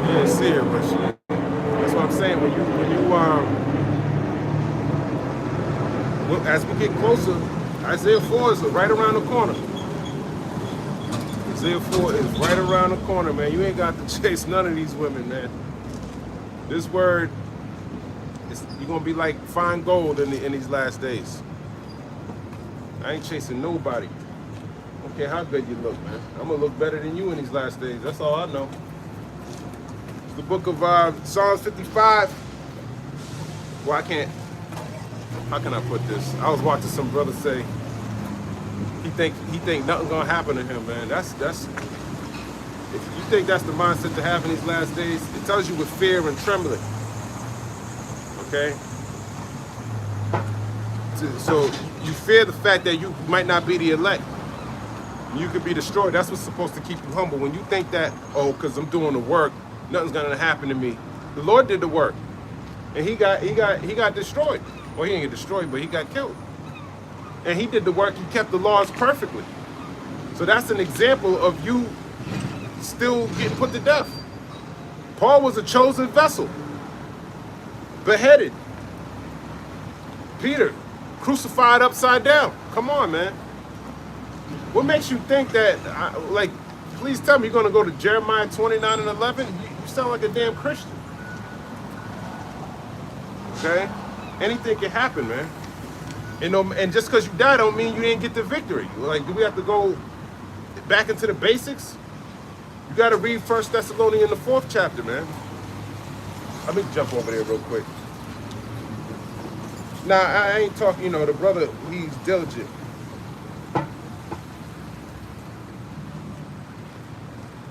You didn't see her, but that's what I'm saying. When you as we get closer, Isaiah 4 is right around the corner. Isaiah 4 is right around the corner, man. You ain't got to chase none of these women, man. This word, you're going to be like fine gold in these last days. I ain't chasing nobody. I don't care how good you look, man. I'm going to look better than you in these last days. That's all I know. It's the book of Psalms 55. Well, how can I put this? I was watching some brother say, he think nothing's gonna happen to him, man. That's if you think that's the mindset to have in these last days, it tells you with fear and trembling. Okay? So you fear the fact that you might not be the elect. You could be destroyed. That's what's supposed to keep you humble. When you think that, oh, because I'm doing the work, nothing's gonna happen to me. The Lord did the work. And he got destroyed. Well, he didn't get destroyed, but he got killed. And he did the work, he kept the laws perfectly. So that's an example of you still getting put to death. Paul was a chosen vessel, beheaded. Peter, crucified upside down. Come on, man. What makes you think that, please tell me you're gonna go to Jeremiah 29:11? You sound like a damn Christian. Okay? Anything can happen, man. And just because you die don't mean you didn't get the victory. Like, do we have to go back into the basics? You got to read 1 Thessalonians, the 4th chapter, man. Let me jump over there real quick. Now, I ain't talking, the brother, he's diligent.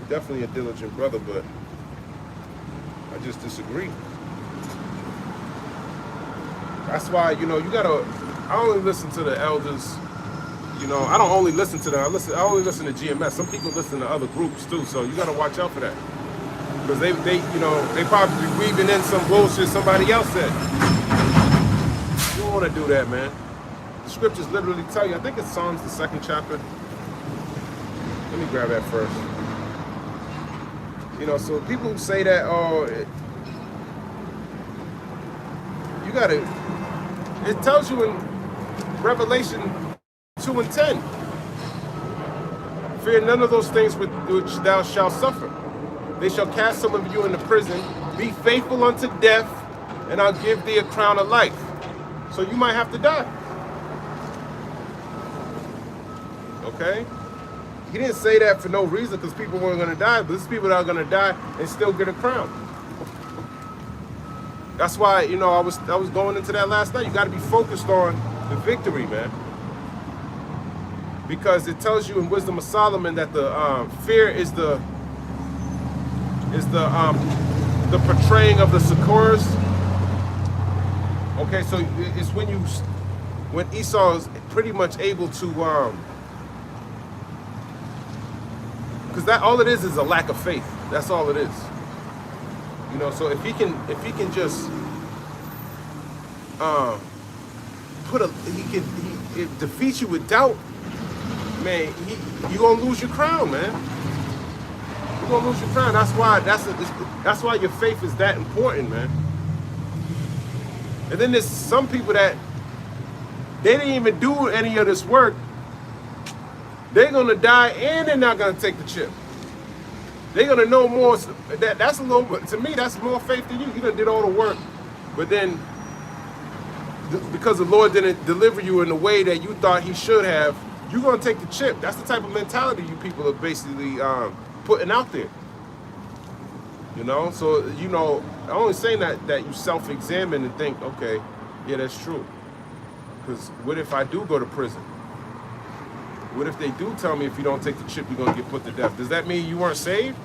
Definitely a diligent brother, but I just disagree. That's why, you gotta, I only listen to the elders, I don't only listen to them, I only listen to GMS. Some people listen to other groups too, so you gotta watch out for that. Because they probably be weaving in some bullshit somebody else said. You don't wanna do that, man. The scriptures literally tell you, I think it's Psalms, the 2nd chapter. Let me grab that first. So people who say that, you gotta, it tells you in Revelation 2:10, fear none of those things which thou shalt suffer. They shall cast some of you into prison. Be faithful unto death, and I'll give thee a crown of life. So you might have to die. Okay? He didn't say that for no reason because people weren't going to die, but there's people that are going to die and still get a crown. That's why, I was going into that last night. You got to be focused on the victory, man. Because it tells you in Wisdom of Solomon that the fear is the portraying of the succors. Okay, so it's when Esau is pretty much able to because that all it is a lack of faith. That's all it is. So if he can just it defeats you with doubt, man, you're gonna lose your crown, man. You're gonna lose your crown. That's why your faith is that important, man. And then there's some people that they didn't even do any of this work. They're gonna die and they're not gonna take the chip. They're gonna know more. That's a little, to me, that's more faith than you. You done did all the work, but then because the Lord didn't deliver you in the way that you thought He should have, you're gonna take the chip. That's the type of mentality you people are basically putting out there. You know, so I'm only saying that you self-examine and think, okay, yeah, that's true. Because what if I do go to prison? What if they do tell me if you don't take the chip, you're gonna get put to death? Does that mean you weren't saved?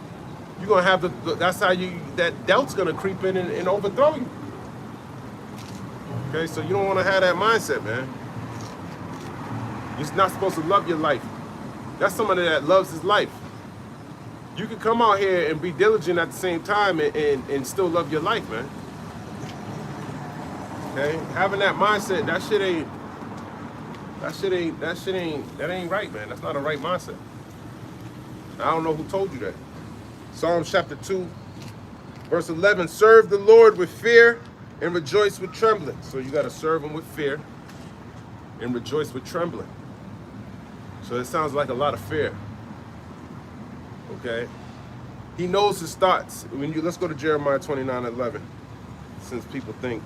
You're gonna have that's how that doubt's gonna creep in and overthrow you. Okay, so you don't wanna have that mindset, man. You're not supposed to love your life. That's somebody that loves his life. You can come out here and be diligent at the same time and still love your life, man. Okay, having that mindset, that ain't right, man. That's not a right mindset. I don't know who told you that. Psalms chapter 2, verse 11, serve the Lord with fear and rejoice with trembling. So you got to serve Him with fear and rejoice with trembling. So it sounds like a lot of fear. Okay? He knows His thoughts. Let's go to Jeremiah 29:11. Since people think,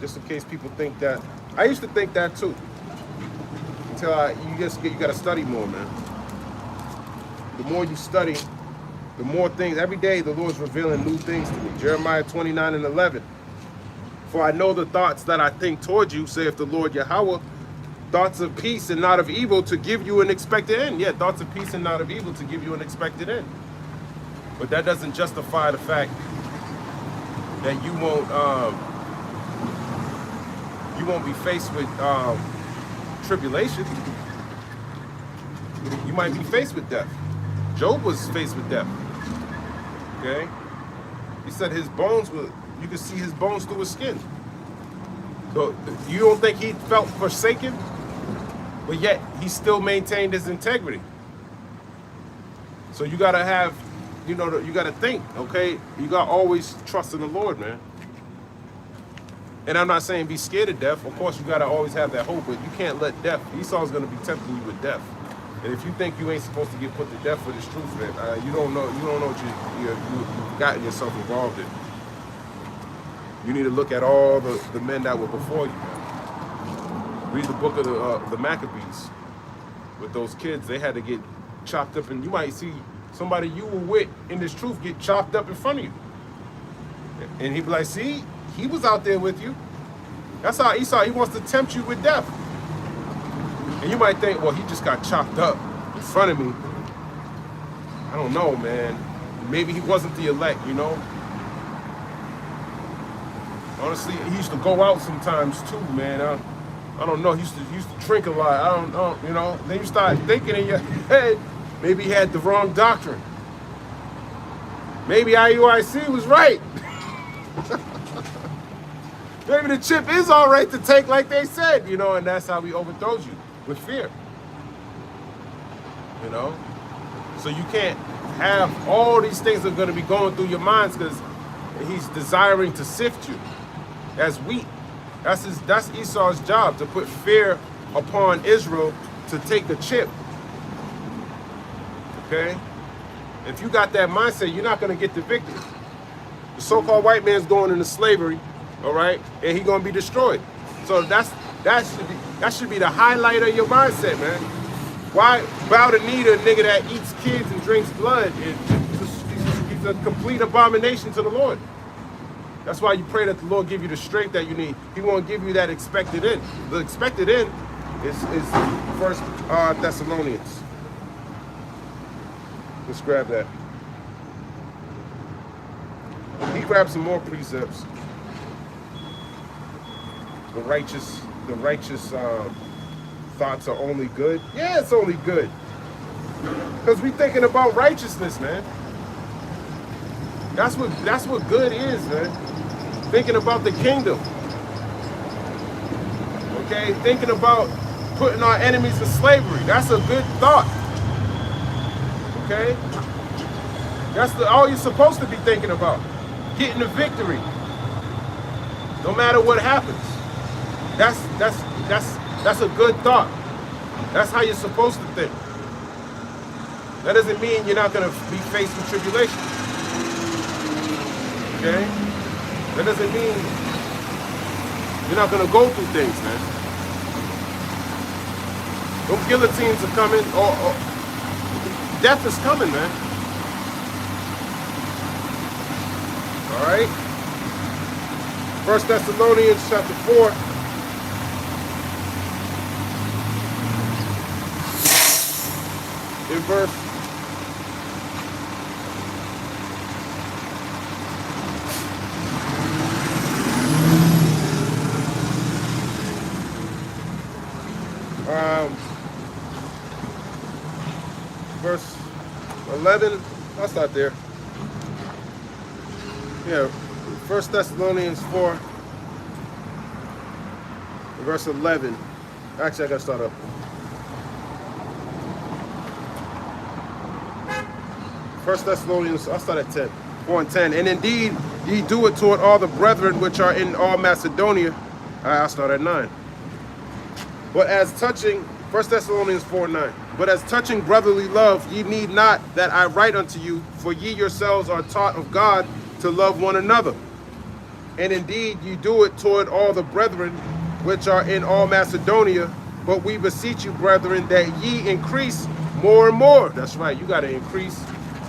just in case people think that. I used to think that too. Until you got to study more, man. The more you study, the more things. Every day the Lord's revealing new things to me. Jeremiah 29:11. For I know the thoughts that I think toward you, saith the Lord Yahweh, thoughts of peace and not of evil, to give you an expected end. Yeah, thoughts of peace and not of evil, to give you an expected end. But that doesn't justify the fact that you won't be faced with tribulation. You might be faced with death. Job was faced with death. Okay? He said his bones you could see his bones through his skin. So you don't think he felt forsaken? But yet he still maintained his integrity. So you gotta have, you gotta think, okay? You gotta always trust in the Lord, man. And I'm not saying be scared of death. Of course, you gotta always have that hope, but you can't let death. Esau's gonna be tempting you with death. And if you think you ain't supposed to get put to death for this truth, man, you don't know what you've gotten yourself involved in. You need to look at all the men that were before you, man. Read the book of the Maccabees. With those kids, they had to get chopped up, and you might see somebody you were with in this truth get chopped up in front of you. And he'd be like, see, he was out there with you. That's how Esau, he wants to tempt you with death. And you might think, well, he just got chopped up in front of me. I don't know, man. Maybe he wasn't the elect, Honestly, he used to go out sometimes too, man. I don't know. He used to drink a lot. I don't know, Then you start thinking in your head, maybe he had the wrong doctrine. Maybe IUIC was right. Maybe the chip is all right to take like they said, and that's how he overthrows you, with fear. So you can't have all these things that are going to be going through your minds because he's desiring to sift you as wheat. That's Esau's job, to put fear upon Israel to take the chip. Okay? If you got that mindset, you're not going to get the victory. The so-called white man's going into slavery, all right, and he's going to be destroyed. So that should be the highlight of your mindset, man. Why bow the knee to a nigga that eats kids and drinks blood? He's a complete abomination to the Lord. That's why you pray that the Lord give you the strength that you need. He won't give you that expected end. The expected end is 1 Thessalonians. Let's grab that. He grabbed some more precepts. The righteous thoughts are only good. Yeah, it's only good. Because we thinking about righteousness, man. That's what good is, man. Thinking about the kingdom. Okay, thinking about putting our enemies in slavery. That's a good thought. Okay? That's all you're supposed to be thinking about. Getting the victory. No matter what happens. That's a good thought. That's how you're supposed to think. That doesn't mean you're not going to be faced with tribulation. Okay? That doesn't mean you're not going to go through things, man. Those guillotines are coming, or death is coming, man. All right? 1 Thessalonians chapter 4. In verse verse 11, I'll start there. Yeah, 1 Thessalonians 4, verse 11. Actually, I gotta start up. 1 Thessalonians, I'll start at 10. 4 and 10. And indeed, ye do it toward all the brethren which are in all Macedonia. I'll start at 9. But as touching, 1 Thessalonians 4 and 9. But as touching brotherly love, ye need not that I write unto you, for ye yourselves are taught of God to love one another. And indeed, ye do it toward all the brethren which are in all Macedonia. But we beseech you, brethren, that ye increase more and more. That's right, you got to increase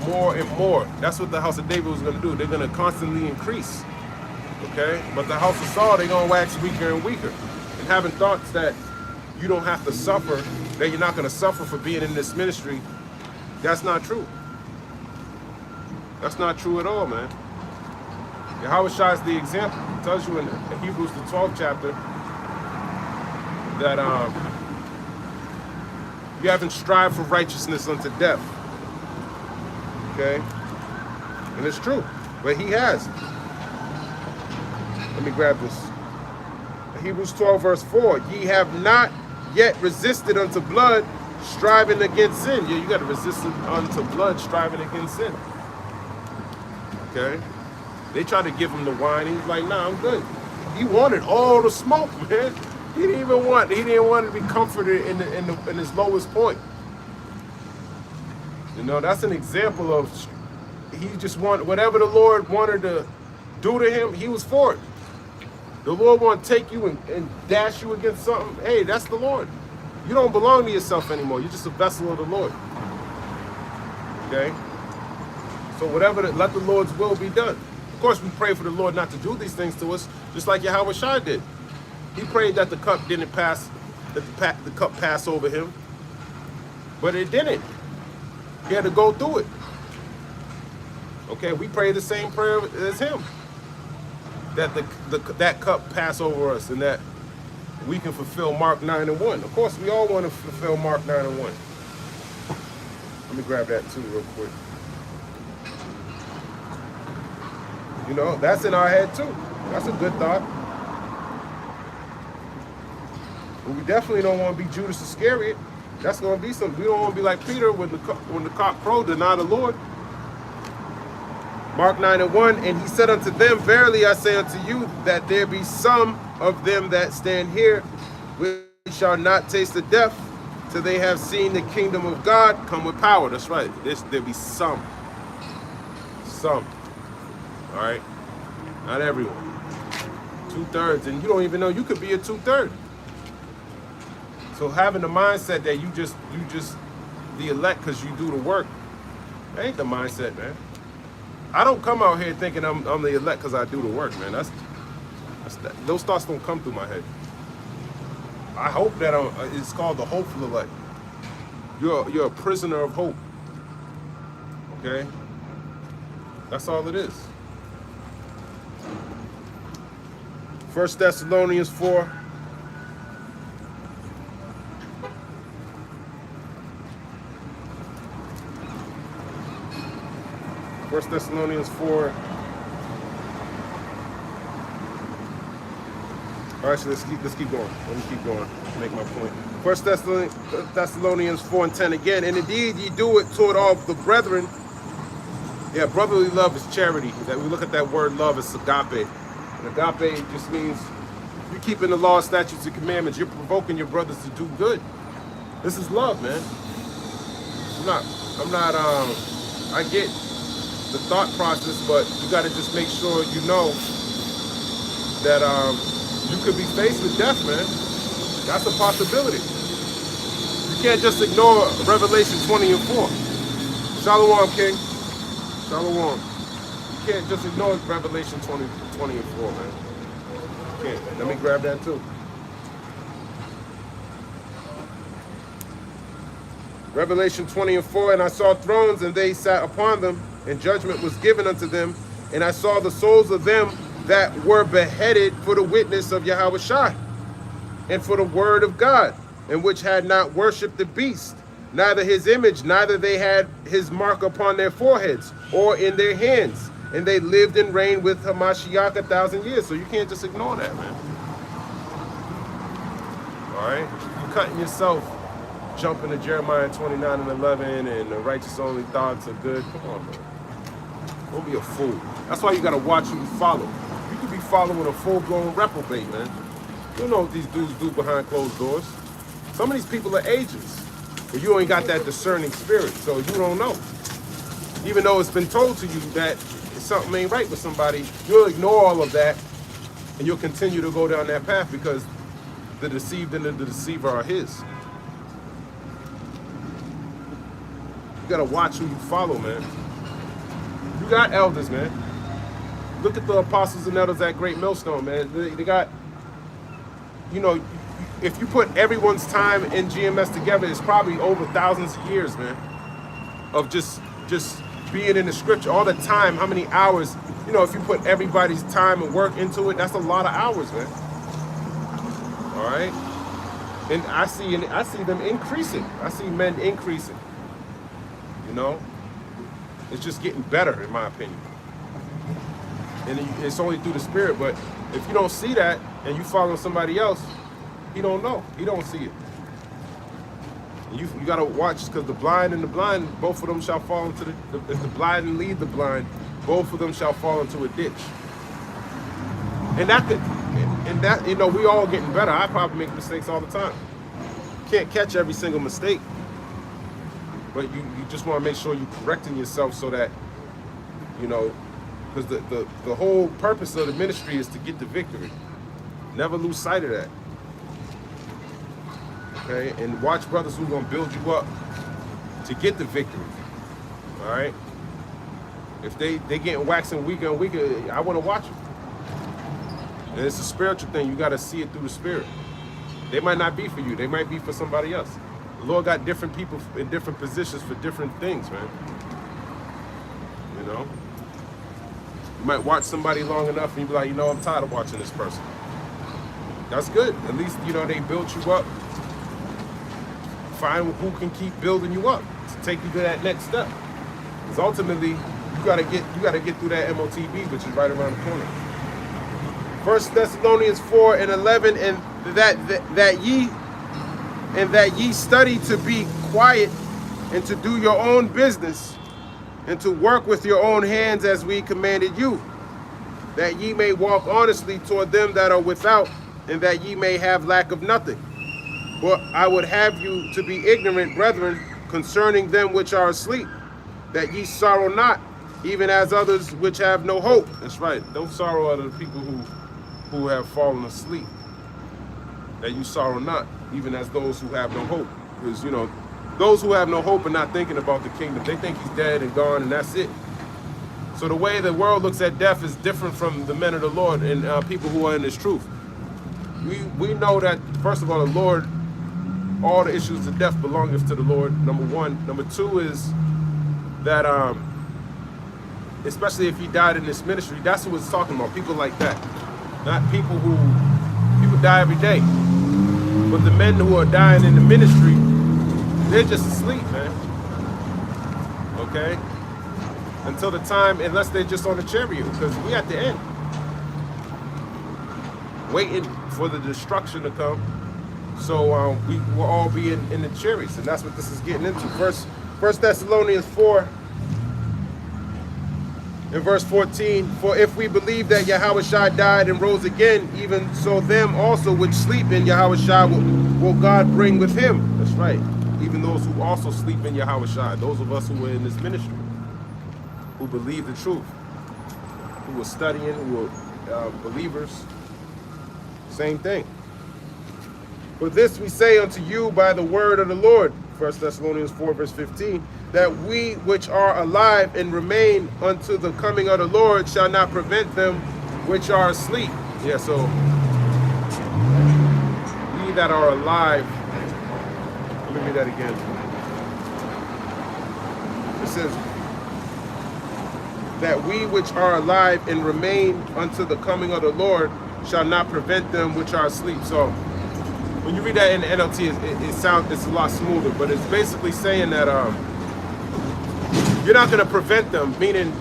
more and more. That's what the house of David was going to do. They're going to constantly increase. Okay? But the house of Saul, they're going to wax weaker and weaker. And having thoughts that you don't have to suffer, that you're not going to suffer for being in this ministry, that's not true. That's not true at all, man. Yahweh is the example. It tells you in Hebrews, the 12th chapter, that you haven't strived for righteousness unto death. Okay? And it's true. But he has. Let me grab this. Hebrews 12 verse 4. Ye have not yet resisted unto blood, striving against sin. Yeah, you got to resist unto blood, striving against sin. Okay? They tried to give him the wine. He was like, nah, I'm good. He wanted all the smoke, man. He didn't want to be comforted in his lowest point. You know, that's an example of he just wanted whatever the Lord wanted to do to him, he was for it. The Lord want to take you and dash you against something. Hey, that's the Lord. You don't belong to yourself anymore. You're just a vessel of the Lord. Okay? So let the Lord's will be done. Of course, we pray for the Lord not to do these things to us, just like Yahweh Shai did. He prayed that the cup didn't pass, that the cup pass over him, but it didn't. He had to go through it. Okay, we pray the same prayer as him, that that cup pass over us and that we can fulfill Mark 9 and 1. Of course, we all want to fulfill Mark 9 and 1. Let me grab that too real quick. You know, that's in our head too. That's a good thought. But we definitely don't want to be Judas Iscariot. That's going to be something. We don't want to be like Peter when the cock crowed, deny the Lord. Mark 9 and 1, and he said unto them, verily I say unto you, that there be some of them that stand here, which shall not taste of death, till they have seen the kingdom of God come with power. That's right. There be some. Some. All right? Not everyone. 2/3, and you don't even know you could be a 2/3. So having the mindset that you just the elect because you do the work, that ain't the mindset, man. I don't come out here thinking I'm the elect because I do the work, man. Those thoughts don't come through my head. I hope that it's called the hopeful elect. You're a prisoner of hope. Okay? That's all it is. 1 Thessalonians 4. First Thessalonians 4. All right, so let's keep going. Let me keep going. Make my point. First Thessalonians 4:10 again. And indeed, ye do it toward all the brethren. Yeah, brotherly love is charity. That we look at that word love as agape. And agape just means you're keeping the law, statutes, and commandments. You're provoking your brothers to do good. This is love, man. I get the thought process, but you got to just make sure you know that you could be faced with death, man. That's a possibility. You can't just ignore Revelation 20 and 4. Shalom, King. Shalom. You can't just ignore Revelation 20 and 4, man. You can't. Let me grab that too. Revelation 20 and 4, and I saw thrones, and they sat upon them, and judgment was given unto them. And I saw the souls of them that were beheaded for the witness of Yahweh Shai, and for the word of God, and which had not worshipped the beast, neither his image, neither they had his mark upon their foreheads or in their hands. And they lived and reigned with Hamashiach 1,000 years. So you can't just ignore that, man. All right? You're cutting yourself, jumping to Jeremiah 29 and 11, and the righteous only thoughts are good. Come on, man. Don't be a fool. That's why you got to watch who you follow. You could be following a full-blown reprobate, man. You don't know what these dudes do behind closed doors. Some of these people are agents, but you ain't got that discerning spirit, so you don't know. Even though it's been told to you that something ain't right with somebody, you'll ignore all of that, and you'll continue to go down that path because the deceived and the deceiver are his. You gotta watch who you follow, man. You got elders, man. Look at the apostles and elders at Great Millstone, man. They got, you know, if you put everyone's time in GMS together, it's probably over thousands of years, man, of just being in the scripture all the time. How many hours? You know, if you put everybody's time and work into it, that's a lot of hours, man. All right, and I see them increasing. I see men increasing. You know, it's just getting better, in my opinion. And it's only through the spirit. But if you don't see that and you follow somebody else, he don't know. He don't see it. And you got to watch, because the blind and the blind, both of them shall fall into if the blind and lead the blind, both of them shall fall into a ditch. And that, you know, we all getting better. I probably make mistakes all the time. Can't catch every single mistake. But you just want to make sure you're correcting yourself so that, you know, because the whole purpose of the ministry is to get the victory. Never lose sight of that. Okay, and watch brothers who are going to build you up to get the victory. All right? If they getting waxing weaker and weaker, I want to watch them. And it's a spiritual thing. You got to see it through the spirit. They might not be for you. They might be for somebody else. The Lord got different people in different positions for different things, man. You know? You might watch somebody long enough and you be like, you know, I'm tired of watching this person. That's good. At least, you know, they built you up. Find who can keep building you up to take you to that next step. Because ultimately, you gotta get through that MOTB, which is right around the corner. 1 Thessalonians 4 and 11, and that ye study to be quiet and to do your own business and to work with your own hands as we commanded you, that ye may walk honestly toward them that are without, and that ye may have lack of nothing. For I would have you to be ignorant, brethren, concerning them which are asleep, that ye sorrow not, even as others which have no hope. That's right. Don't sorrow at the people who have fallen asleep. That you sorrow not, even as those who have no hope. Because, you know, those who have no hope are not thinking about the kingdom. They think he's dead and gone and that's it. So the way the world looks at death is different from the men of the Lord and people who are in this truth. We know that, first of all, the Lord, all the issues of death belongeth to the Lord, number one. Number two is that, especially if he died in this ministry, that's what it's talking about, people like that. Not people people die every day. But the men who are dying in the ministry, they're just asleep, man. Okay? Until the time, unless they're just on the chariot, because we at the end. waiting for the destruction to come. So we will all be in the chariots, and that's what this is getting into. First Thessalonians 4 in verse 14, for if we believe that Yahushua died and rose again, even so them also which sleep in Yahushua will God bring with him. That's right. Even those who also sleep in Yahushua, those of us who are in this ministry, who believe the truth, who are studying, who are believers, same thing. For this we say unto you by the word of the Lord, 1 Thessalonians 4 verse 15, that we which are alive and remain unto the coming of the Lord shall not prevent them which are asleep. Yeah, so we that are alive, let me read that again. It says that we which are alive and remain unto the coming of the Lord shall not prevent them which are asleep. So when you read that in the NLT, it's a lot smoother, but it's basically saying that you're not going to prevent them, meaning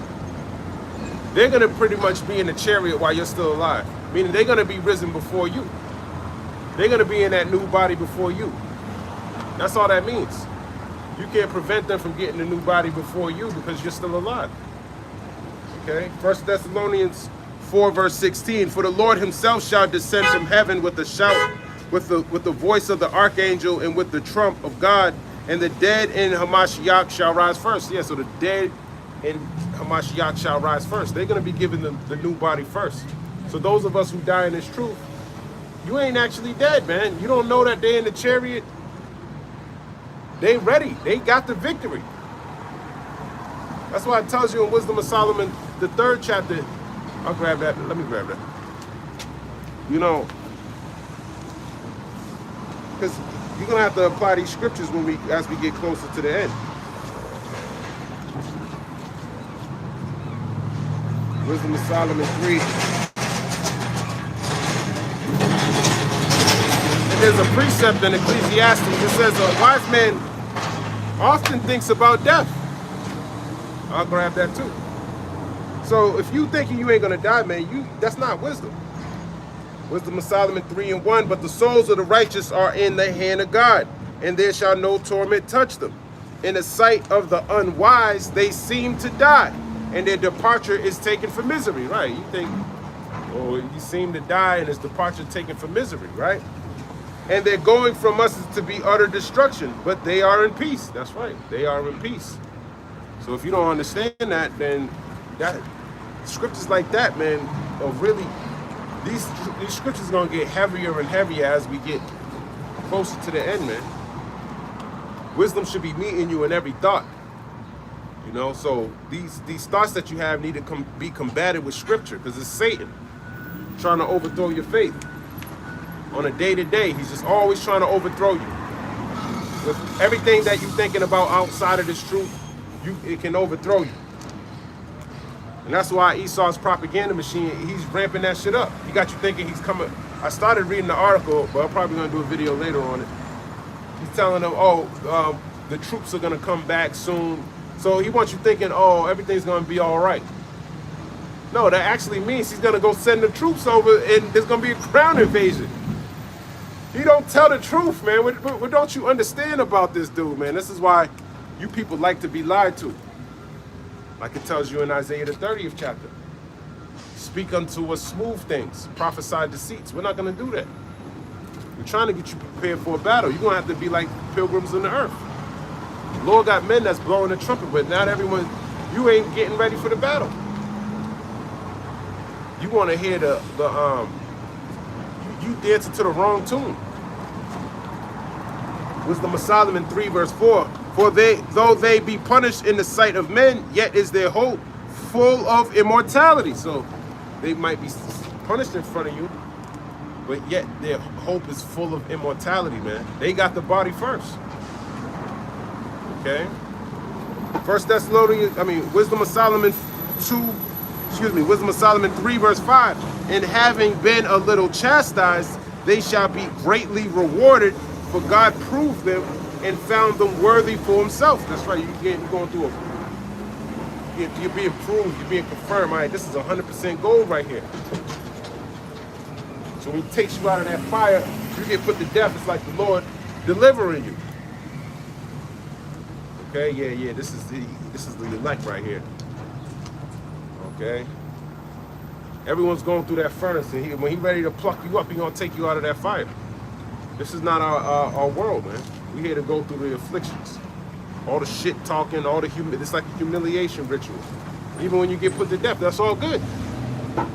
they're going to pretty much be in the chariot while you're still alive, meaning they're going to be risen before you. They're going to be in that new body before you. That's all that means. You can't prevent them from getting a new body before you because you're still alive. Okay? 1 Thessalonians 4 verse 16, for the Lord himself shall descend from heaven with a shout, with the voice of the archangel and with the trump of God, and the dead in Hamashiach shall rise first. Yeah, so the dead in Hamashiach shall rise first. They're going to be given the new body first. So those of us who die in this truth, you ain't actually dead, man. You don't know that they're in the chariot. They ready. They got the victory. That's why it tells you in Wisdom of Solomon, the 3rd chapter. I'll grab that. Let me grab that. You know, because you're gonna have to apply these scriptures as we get closer to the end. Wisdom of Solomon 3. And there's a precept in Ecclesiastes that says a wise man often thinks about death. I'll grab that too. So if you thinking you ain't gonna die, man, that's not wisdom. Wisdom of Solomon 3 and 1, but the souls of the righteous are in the hand of God, and there shall no torment touch them. In the sight of the unwise, they seem to die, and their departure is taken for misery, right? You think, oh, you seem to die and his departure taken for misery, right? And their going from us is to be utter destruction, but they are in peace. That's right, they are in peace. So if you don't understand that, then that scriptures like that, man, are really, these scriptures are gonna get heavier and heavier as we get closer to the end, man. Wisdom should be meeting you in every thought. You know, so these thoughts that you have need to be combated with scripture, because it's Satan trying to overthrow your faith. On a day-to-day, he's just always trying to overthrow you. With everything that you're thinking about outside of this truth, it can overthrow you. And that's why Esau's propaganda machine, he's ramping that shit up. He got you thinking he's coming. I started reading the article, but I'm probably gonna do a video later on it. He's telling them, oh, the troops are gonna come back soon. So he wants you thinking, oh, everything's gonna be all right. No, that actually means he's gonna go send the troops over and there's gonna be a ground invasion. He don't tell the truth, man. What don't you understand about this dude, man? This is why you people like to be lied to. Like it tells you in Isaiah the 30th chapter. Speak unto us smooth things, prophesy deceits. We're not gonna do that. We're trying to get you prepared for a battle. You're gonna have to be like pilgrims on the earth. The Lord got men that's blowing the trumpet, but not everyone, you ain't getting ready for the battle. You wanna hear you dancing to the wrong tune. Wisdom of Solomon 3 verse 4. For though they be punished in the sight of men, yet is their hope full of immortality. So they might be punished in front of you, but yet their hope is full of immortality, man. They got the body first. Okay? Wisdom of Solomon 3 verse 5. And having been a little chastised, they shall be greatly rewarded, for God proved them and found them worthy for himself. That's right, you're going through you're being proved, you're being confirmed. All right, this is 100% gold right here. So when he takes you out of that fire, you get put to death. It's like the Lord delivering you. Okay, yeah. This is the elect right here. Okay. Everyone's going through that furnace, and when he's ready to pluck you up, he's gonna take you out of that fire. This is not our world, man. We're here to go through the afflictions. All the shit talking, all the it's like a humiliation ritual. Even when you get put to death, that's all good. But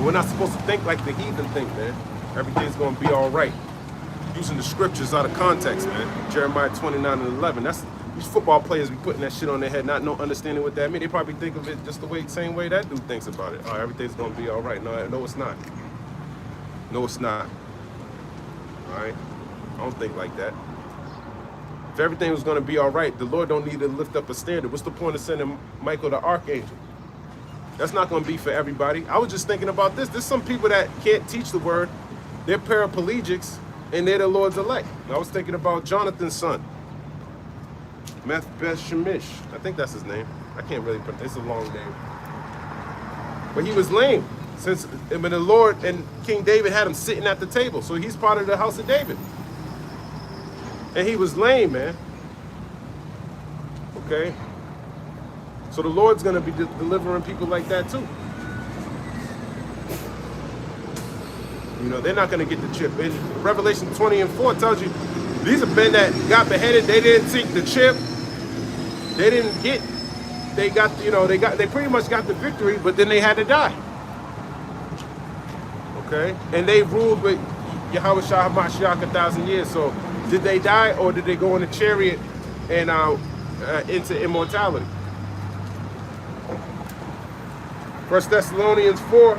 we're not supposed to think like the heathen think, man. Everything's gonna be all right. Using the scriptures out of context, man. Jeremiah 29:11. These football players be putting that shit on their head, not understanding what that means. They probably think of it just the same way that dude thinks about it. Oh, everything's gonna be all right. No, it's not. No, it's not. All right? I don't think like that. If everything was gonna be all right, the Lord don't need to lift up a standard. What's the point of sending Michael the archangel? That's not gonna be for everybody. I was just thinking about this. There's some people that can't teach the word. They're paraplegics, and they're the Lord's elect. I was thinking about Jonathan's son, Shemish. I think that's his name. I can't really put it's a long name. But he was lame since when the Lord and King David had him sitting at the table. So he's part of the house of David. And he was lame, man. Okay? So the Lord's going to be delivering people like that too. You know, they're not going to get the chip. And Revelation 20:4 tells you these are men that got beheaded. They didn't seek the chip. They didn't get. They got. You know. They pretty much got the victory, but then they had to die. Okay. And they ruled with Yahweh Shah HaMashiach 1,000 years. So did they die or did they go in a chariot and into immortality? 1 Thessalonians 4.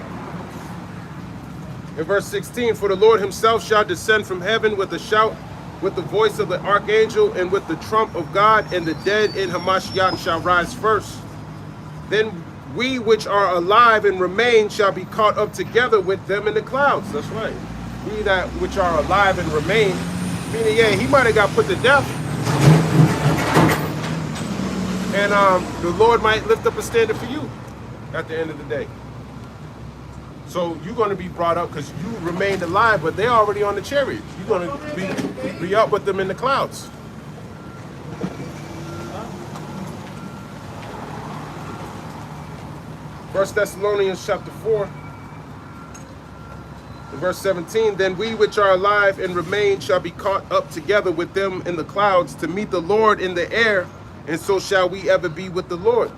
In verse 16, for the Lord himself shall descend from heaven with a shout, with the voice of the archangel, and with the trump of God, and the dead in Hamashiach shall rise first. Then we which are alive and remain shall be caught up together with them in the clouds. That's right. We that which are alive and remain, meaning, yeah, he might have got put to death. And the Lord might lift up a standard for you at the end of the day. So you're going to be brought up because you remained alive, but they're already on the chariot. You're going to be up with them in the clouds. First Thessalonians chapter 4, verse 17, then we which are alive and remain shall be caught up together with them in the clouds to meet the Lord in the air, and so shall we ever be with the Lord.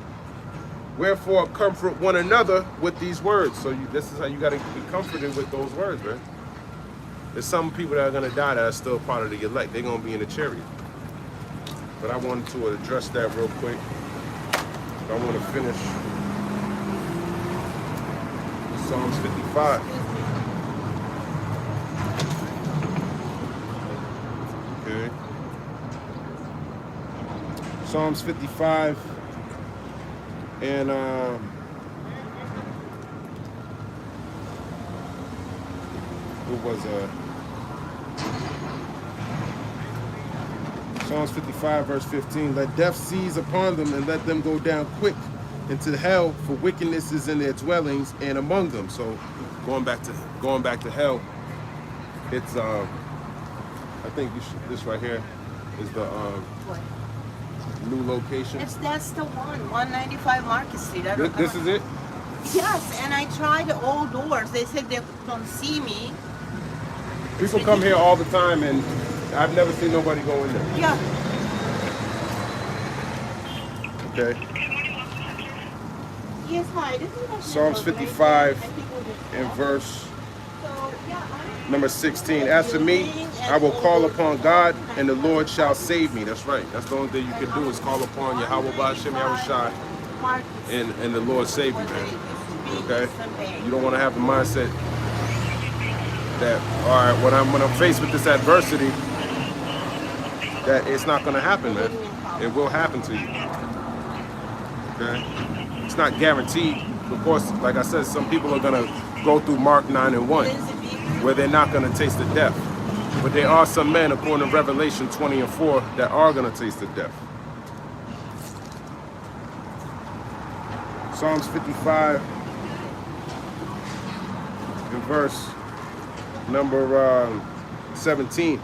Wherefore, comfort one another with these words. So this is how you got to be comforted with those words, man. There's some people that are going to die that are still part of the elect. They're going to be in the chariot. But I wanted to address that real quick. I want to finish Psalms 55. Okay. Psalms 55. And it was Psalms 55 verse 15. Let death seize upon them and let them go down quick into hell, for wickedness is in their dwellings and among them. So going back to hell, it's I think this right here is the new location. That's the one, 195 Market Street. This is it? Yes, and I tried all doors. They said they don't see me. People come here all the time, and I've never seen nobody go in there. Yeah. Okay. Yes, hi. This is Psalms 55 and verse number 16. As for me, I will call upon God, and the Lord shall save me. That's right. That's the only thing you can do is call upon Yahweh B'Hashem Yahushai, and the Lord save you, man. Okay? You don't want to have the mindset that, all right, when I'm faced with this adversity, that it's not going to happen, man. It will happen to you. Okay? It's not guaranteed. Of course, like I said, some people are going to go through Mark 9:1, where they're not going to taste the death. But there are some men, according to Revelation 20:4, that are going to taste the death. Psalms 55 in verse number 17.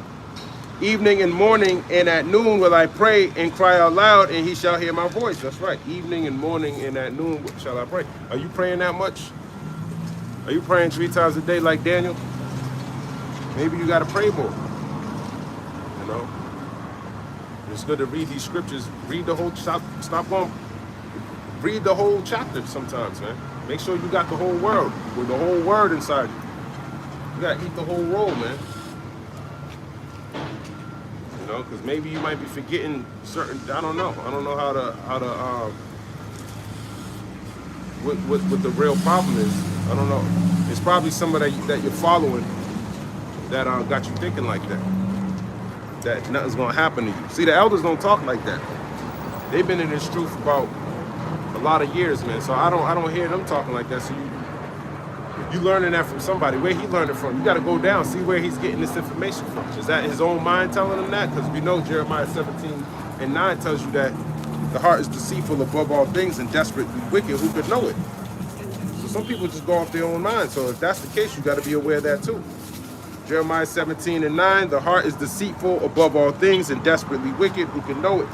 Evening and morning and at noon will I pray and cry out loud, and he shall hear my voice. That's right. Evening and morning and at noon shall I pray. Are you praying that much? Are you praying 3 times a day like Daniel? Maybe you got to pray more. You know? It's good to read these scriptures. Read the whole, stop going. Read the whole chapter sometimes, man. Make sure you got the whole world, with the whole word inside you. You got to eat the whole roll, man. Because maybe you might be forgetting certain. I don't know how to what the real problem is. I don't know. It's probably somebody that you're following that got you thinking like that. That nothing's gonna happen to you. See, the elders don't talk like that. They've been in this truth about a lot of years, man. So I don't hear them talking like that. So you learning that from somebody. Where he learned it from? You got to go down, see where he's getting this information from. Is that his own mind telling him that? Because we know Jeremiah 17:9 tells you that the heart is deceitful above all things and desperately wicked. Who could know it? So some people just go off their own mind. So if that's the case, you got to be aware of that too. Jeremiah 17:9, the heart is deceitful above all things and desperately wicked. Who can know it?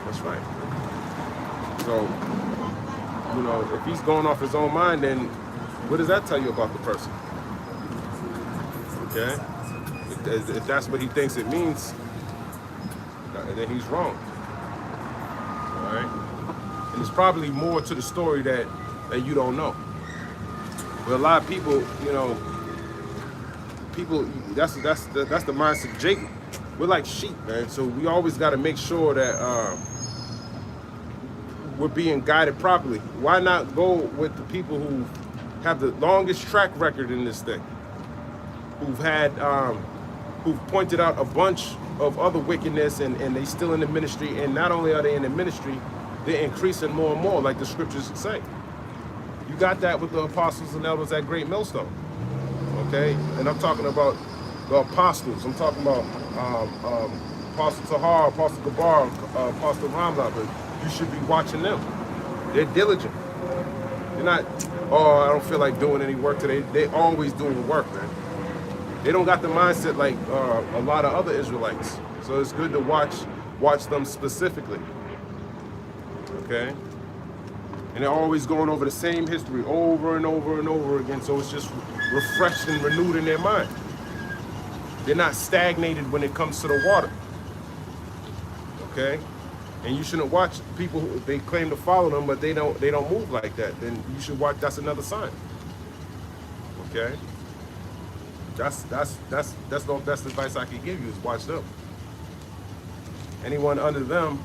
That's right. So, you know, if he's going off his own mind, then what does that tell you about the person? Okay? If that's what he thinks it means, then he's wrong. All right? And there's probably more to the story that you don't know. But a lot of people, you know, that's the mindset of Jacob. We're like sheep, man. So we always got to make sure that we're being guided properly. Why not go with the people who have the longest track record in this thing, who've pointed out a bunch of other wickedness, and they still in the ministry, and not only are they in the ministry, they're increasing more and more, like the scriptures say. You got that with the apostles and elders at Great Millstone, okay? And I'm talking about the apostles. I'm talking about Apostle Tahar, Apostle Gabar, Apostle Ramla, but you should be watching them. They're diligent. They're not, oh, I don't feel like doing any work today. They're always doing work, man. They don't got the mindset like a lot of other Israelites. So it's good to watch them specifically. Okay? And they're always going over the same history over and over and over again. So it's just refreshed and renewed in their mind. They're not stagnated when it comes to the water. Okay? And you shouldn't watch people who they claim to follow them, but they don't move like that. Then you should watch. That's another sign. Okay, that's the best advice I can give you is watch them. Anyone under them,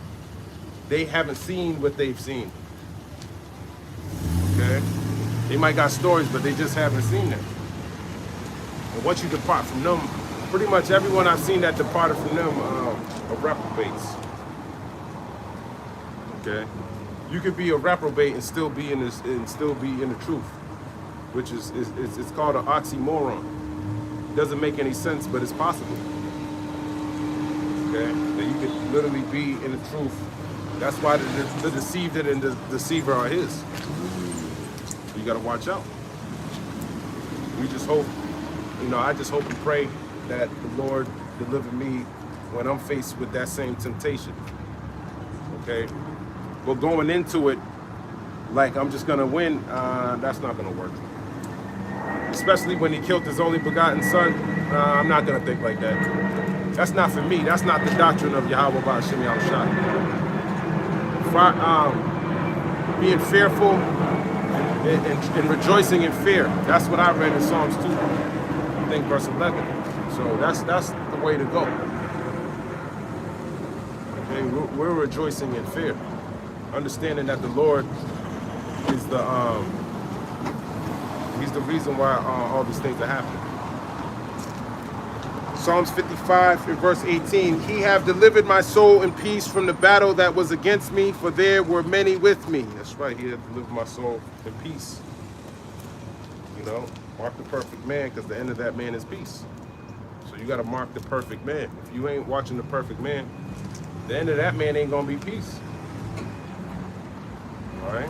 they haven't seen what they've seen. Okay, they might got stories, but they just haven't seen them. And once you depart from them, pretty much everyone I've seen that departed from them are reprobates. Okay, you could be a reprobate and still be in this, and still be in the truth, which is it's called an oxymoron. It doesn't make any sense, but it's possible. Okay, that you could literally be in the truth. That's why the deceived and the deceiver are his. You got to watch out. We just hope, you know, I just hope and pray that the Lord deliver me when I'm faced with that same temptation. Okay. But going into it like I'm just gonna win, that's not gonna work. Especially when he killed his only begotten son, I'm not gonna think like that. That's not for me. That's not the doctrine of Yahweh Ba'Shem Yahushua. Being fearful and rejoicing in fear. That's what I read in Psalms 2, I think verse 11. So that's the way to go. Okay, we're rejoicing in fear. Understanding that the Lord is he's the reason why all these things are happening. Psalms 55 in verse 18, he have delivered my soul in peace from the battle that was against me, for there were many with me. That's right, he have delivered my soul in peace. You know, mark the perfect man, because the end of that man is peace. So you got to mark the perfect man. If you ain't watching the perfect man, the end of that man ain't going to be peace. All right?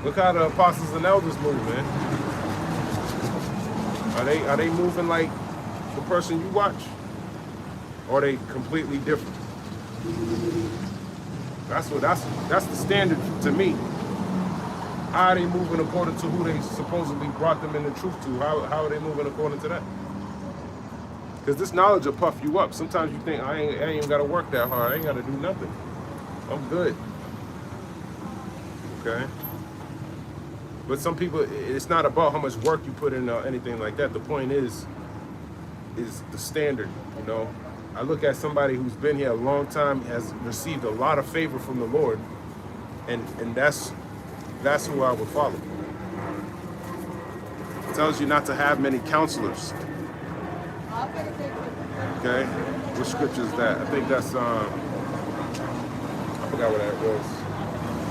Look how the apostles and elders move, man. Are they moving like the person you watch? Or are they completely different? That's the standard to me. How are they moving according to who they supposedly brought them in the truth to? How are they moving according to that? Because this knowledge will puff you up. Sometimes you think, I ain't even got to work that hard. I ain't got to do nothing. I'm good. Okay? But some people, it's not about how much work you put in anything like that. The point is the standard, you know? I look at somebody who's been here a long time, has received a lot of favor from the Lord, and that's who I would follow. It tells you not to have many counselors. Okay? What scripture is that? I think that's, I forgot what that was.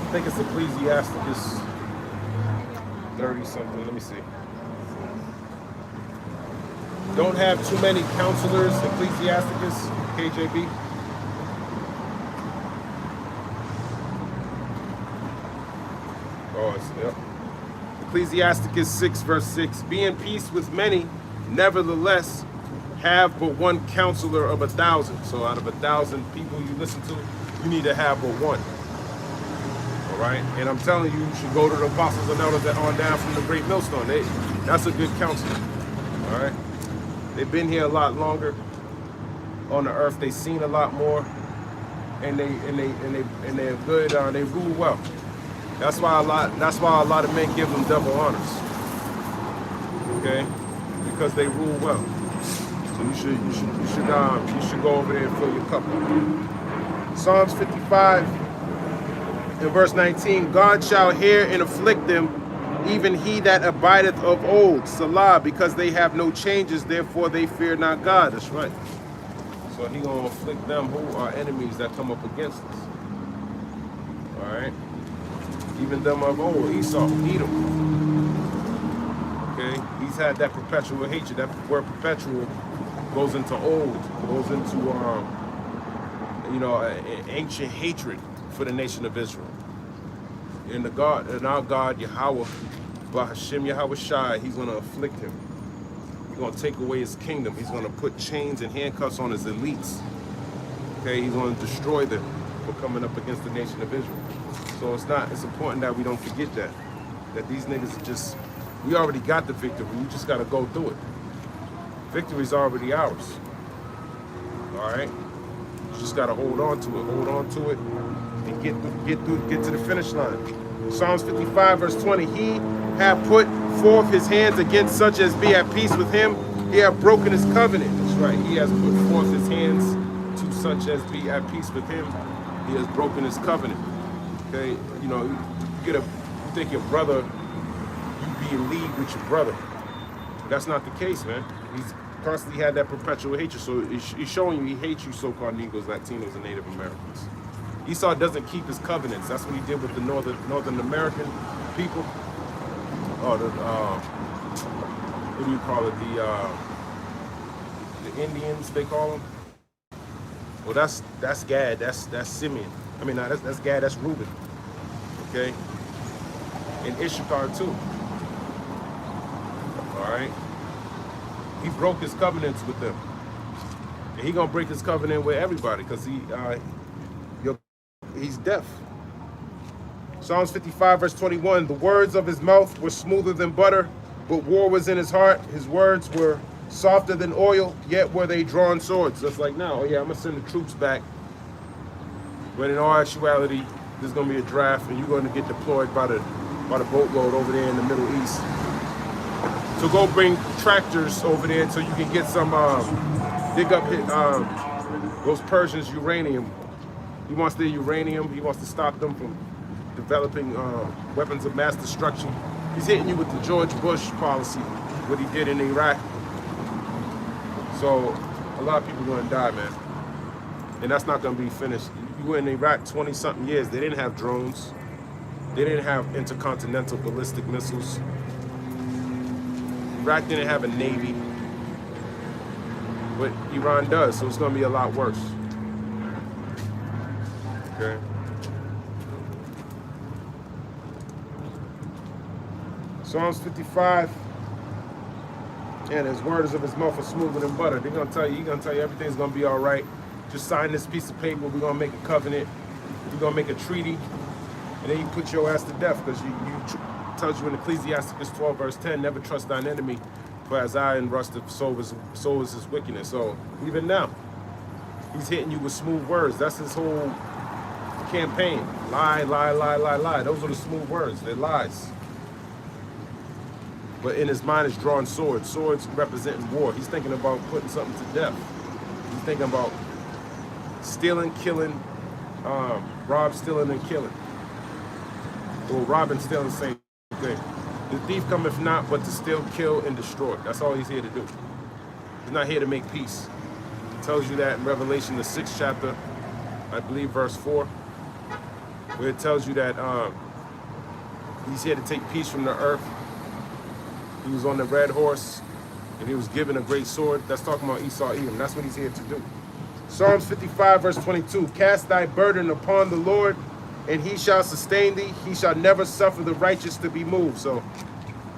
I think it's Ecclesiasticus 30 something, let me see. Don't have too many counselors, Ecclesiasticus, KJB. Oh, yep. Ecclesiasticus 6 verse 6. Be in peace with many, nevertheless, have but one counselor of 1,000. So out of 1,000 people you listen to, you need to have but one. All right? And I'm telling you, you should go to the apostles and elders that on down from the great millstone. That's a good counselor. All right? They've been here a lot longer on the earth. They've seen a lot more, and they're good. They rule well. That's why a lot of men give them double honors. Okay, because they rule well. So you should go over there and fill your cup up. Psalms 55 in verse 19. God shall hear and afflict them, even he that abideth of old, Salah, because they have no changes, therefore they fear not God. That's right. So he gonna afflict them who are enemies that come up against us. All right. Even them of old, Esau, Edom. Okay, he's had that perpetual hatred. That word perpetual goes into old, goes into ancient hatred for the nation of Israel. And our God, Yahweh, Bahashim Yahweh Shai, he's going to afflict him. He's going to take away his kingdom. He's going to put chains and handcuffs on his elites. Okay, he's going to destroy them for coming up against the nation of Israel. So it's important that we don't forget that these niggas we already got the victory. We just got to go through it. Victory's already ours. All right? You just got to hold on to it, and get to the finish line. Psalms 55 verse 20, he hath put forth his hands against such as be at peace with him. He hath broken his covenant. That's right. He has put forth his hands to such as be at peace with him. He has broken his covenant. Okay, you think your brother, you be in league with your brother. That's not the case, man. He's constantly had that perpetual hatred. So he's showing you he hates you so-called Negroes, Latinos, and Native Americans. Esau doesn't keep his covenants. That's what he did with the Northern American people. Or what do you call it? The Indians, they call them. Well, that's Gad. That's Simeon. I mean, that's Gad. That's Reuben. Okay. And Issachar too. All right. He broke his covenants with them, and he gonna break his covenant with everybody because he's deaf. Psalms 55 verse 21. The words of his mouth were smoother than butter, but war was in his heart. His words were softer than oil, yet were they drawn swords. Just like now. Oh yeah, I'm gonna send the troops back. But in all actuality, there's gonna be a draft, and you're gonna get deployed by the boatload over there in the Middle East. So go bring tractors over there so you can get some dig up those Persians' uranium. He wants their uranium. He wants to stop them from developing weapons of mass destruction. He's hitting you with the George Bush policy, what he did in Iraq. So a lot of people are gonna die, man. And that's not gonna be finished. You were in Iraq 20-something years. They didn't have drones. They didn't have intercontinental ballistic missiles. Iraq didn't have a navy. But Iran does, so it's gonna be a lot worse. Okay. Psalms 55 And his words of his mouth are smoother than butter. They're gonna tell you, he's gonna tell you everything's gonna be all right. Just sign this piece of paper. We're gonna make a covenant. We're gonna make a treaty, and then you put your ass to death because tells you in Ecclesiasticus 12 verse 10, never trust thine enemy, for as iron rusteth, so is his wickedness. So even now, he's hitting you with smooth words. That's his whole campaign. Lie, lie, lie, lie, lie. Those are the smooth words. They're lies. But in his mind is drawing swords. Swords representing war. He's thinking about putting something to death. He's thinking about stealing, killing, rob, stealing, and killing. Well, robbing, stealing, same thing. The thief cometh not but to steal, kill, and destroy. That's all he's here to do. He's not here to make peace. It tells you that in Revelation, the 6th chapter, I believe verse 4, where it tells you that he's here to take peace from the earth. He was on the red horse, and he was given a great sword. That's talking about Esau, Edom. That's what he's here to do. Psalms 55, verse 22. Cast thy burden upon the Lord, and he shall sustain thee. He shall never suffer the righteous to be moved. So,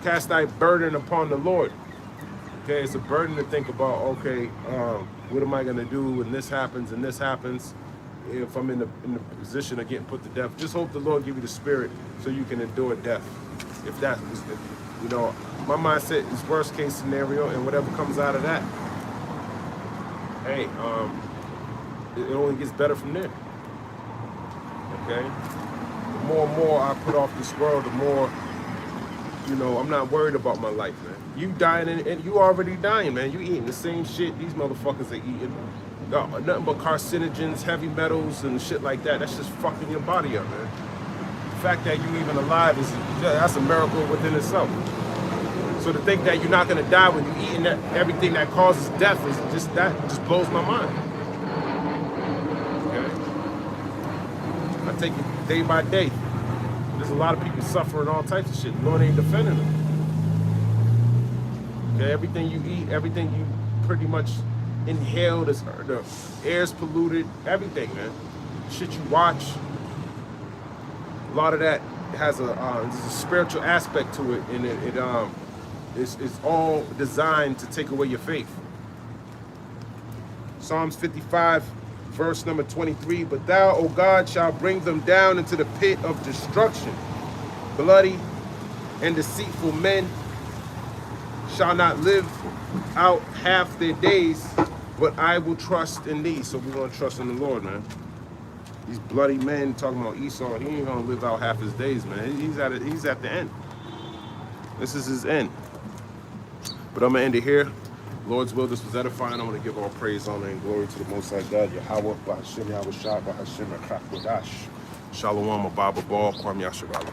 cast thy burden upon the Lord. Okay, it's a burden to think about, okay, what am I going to do when this happens and this happens? If I'm in the position of getting put to death, just hope the Lord give you the spirit so you can endure death. If that was, you know, my mindset is worst case scenario, and whatever comes out of that, hey, it only gets better from there. Okay? The more and more I put off this world, the more, you know, I'm not worried about my life, man. You dying and you already dying, man. You eating the same shit these motherfuckers are eating. Nothing but carcinogens, heavy metals, and shit like that. That's just fucking your body up, man. The fact that you even alive that's a miracle within itself. So to think that you're not gonna die when you're eating everything that causes death is just blows my mind. Okay? I take it day by day. There's a lot of people suffering all types of shit. The Lord ain't defending them. Okay, everything you eat, everything you pretty much inhale, the air's polluted, everything, man. Shit you watch, a lot of that has there's a spiritual aspect to it, and it's all designed to take away your faith. Psalms 55, verse number 23, but thou, O God, shalt bring them down into the pit of destruction. Bloody and deceitful men shall not live out half their days, but I will trust in thee. So we're going to trust in the Lord, man. These bloody men talking about Esau, he ain't going to live out half his days, man. He's at the end. This is his end. But I'm going to end it here. Lord's will, this was edifying. I want to give all praise, honor, and glory to the Most High God, Yahweh, Ba'ashem Yahweh Shah, Ba'ashem Rakak Wadash, Shalom, Ababa Ball, Kwam Yasharala.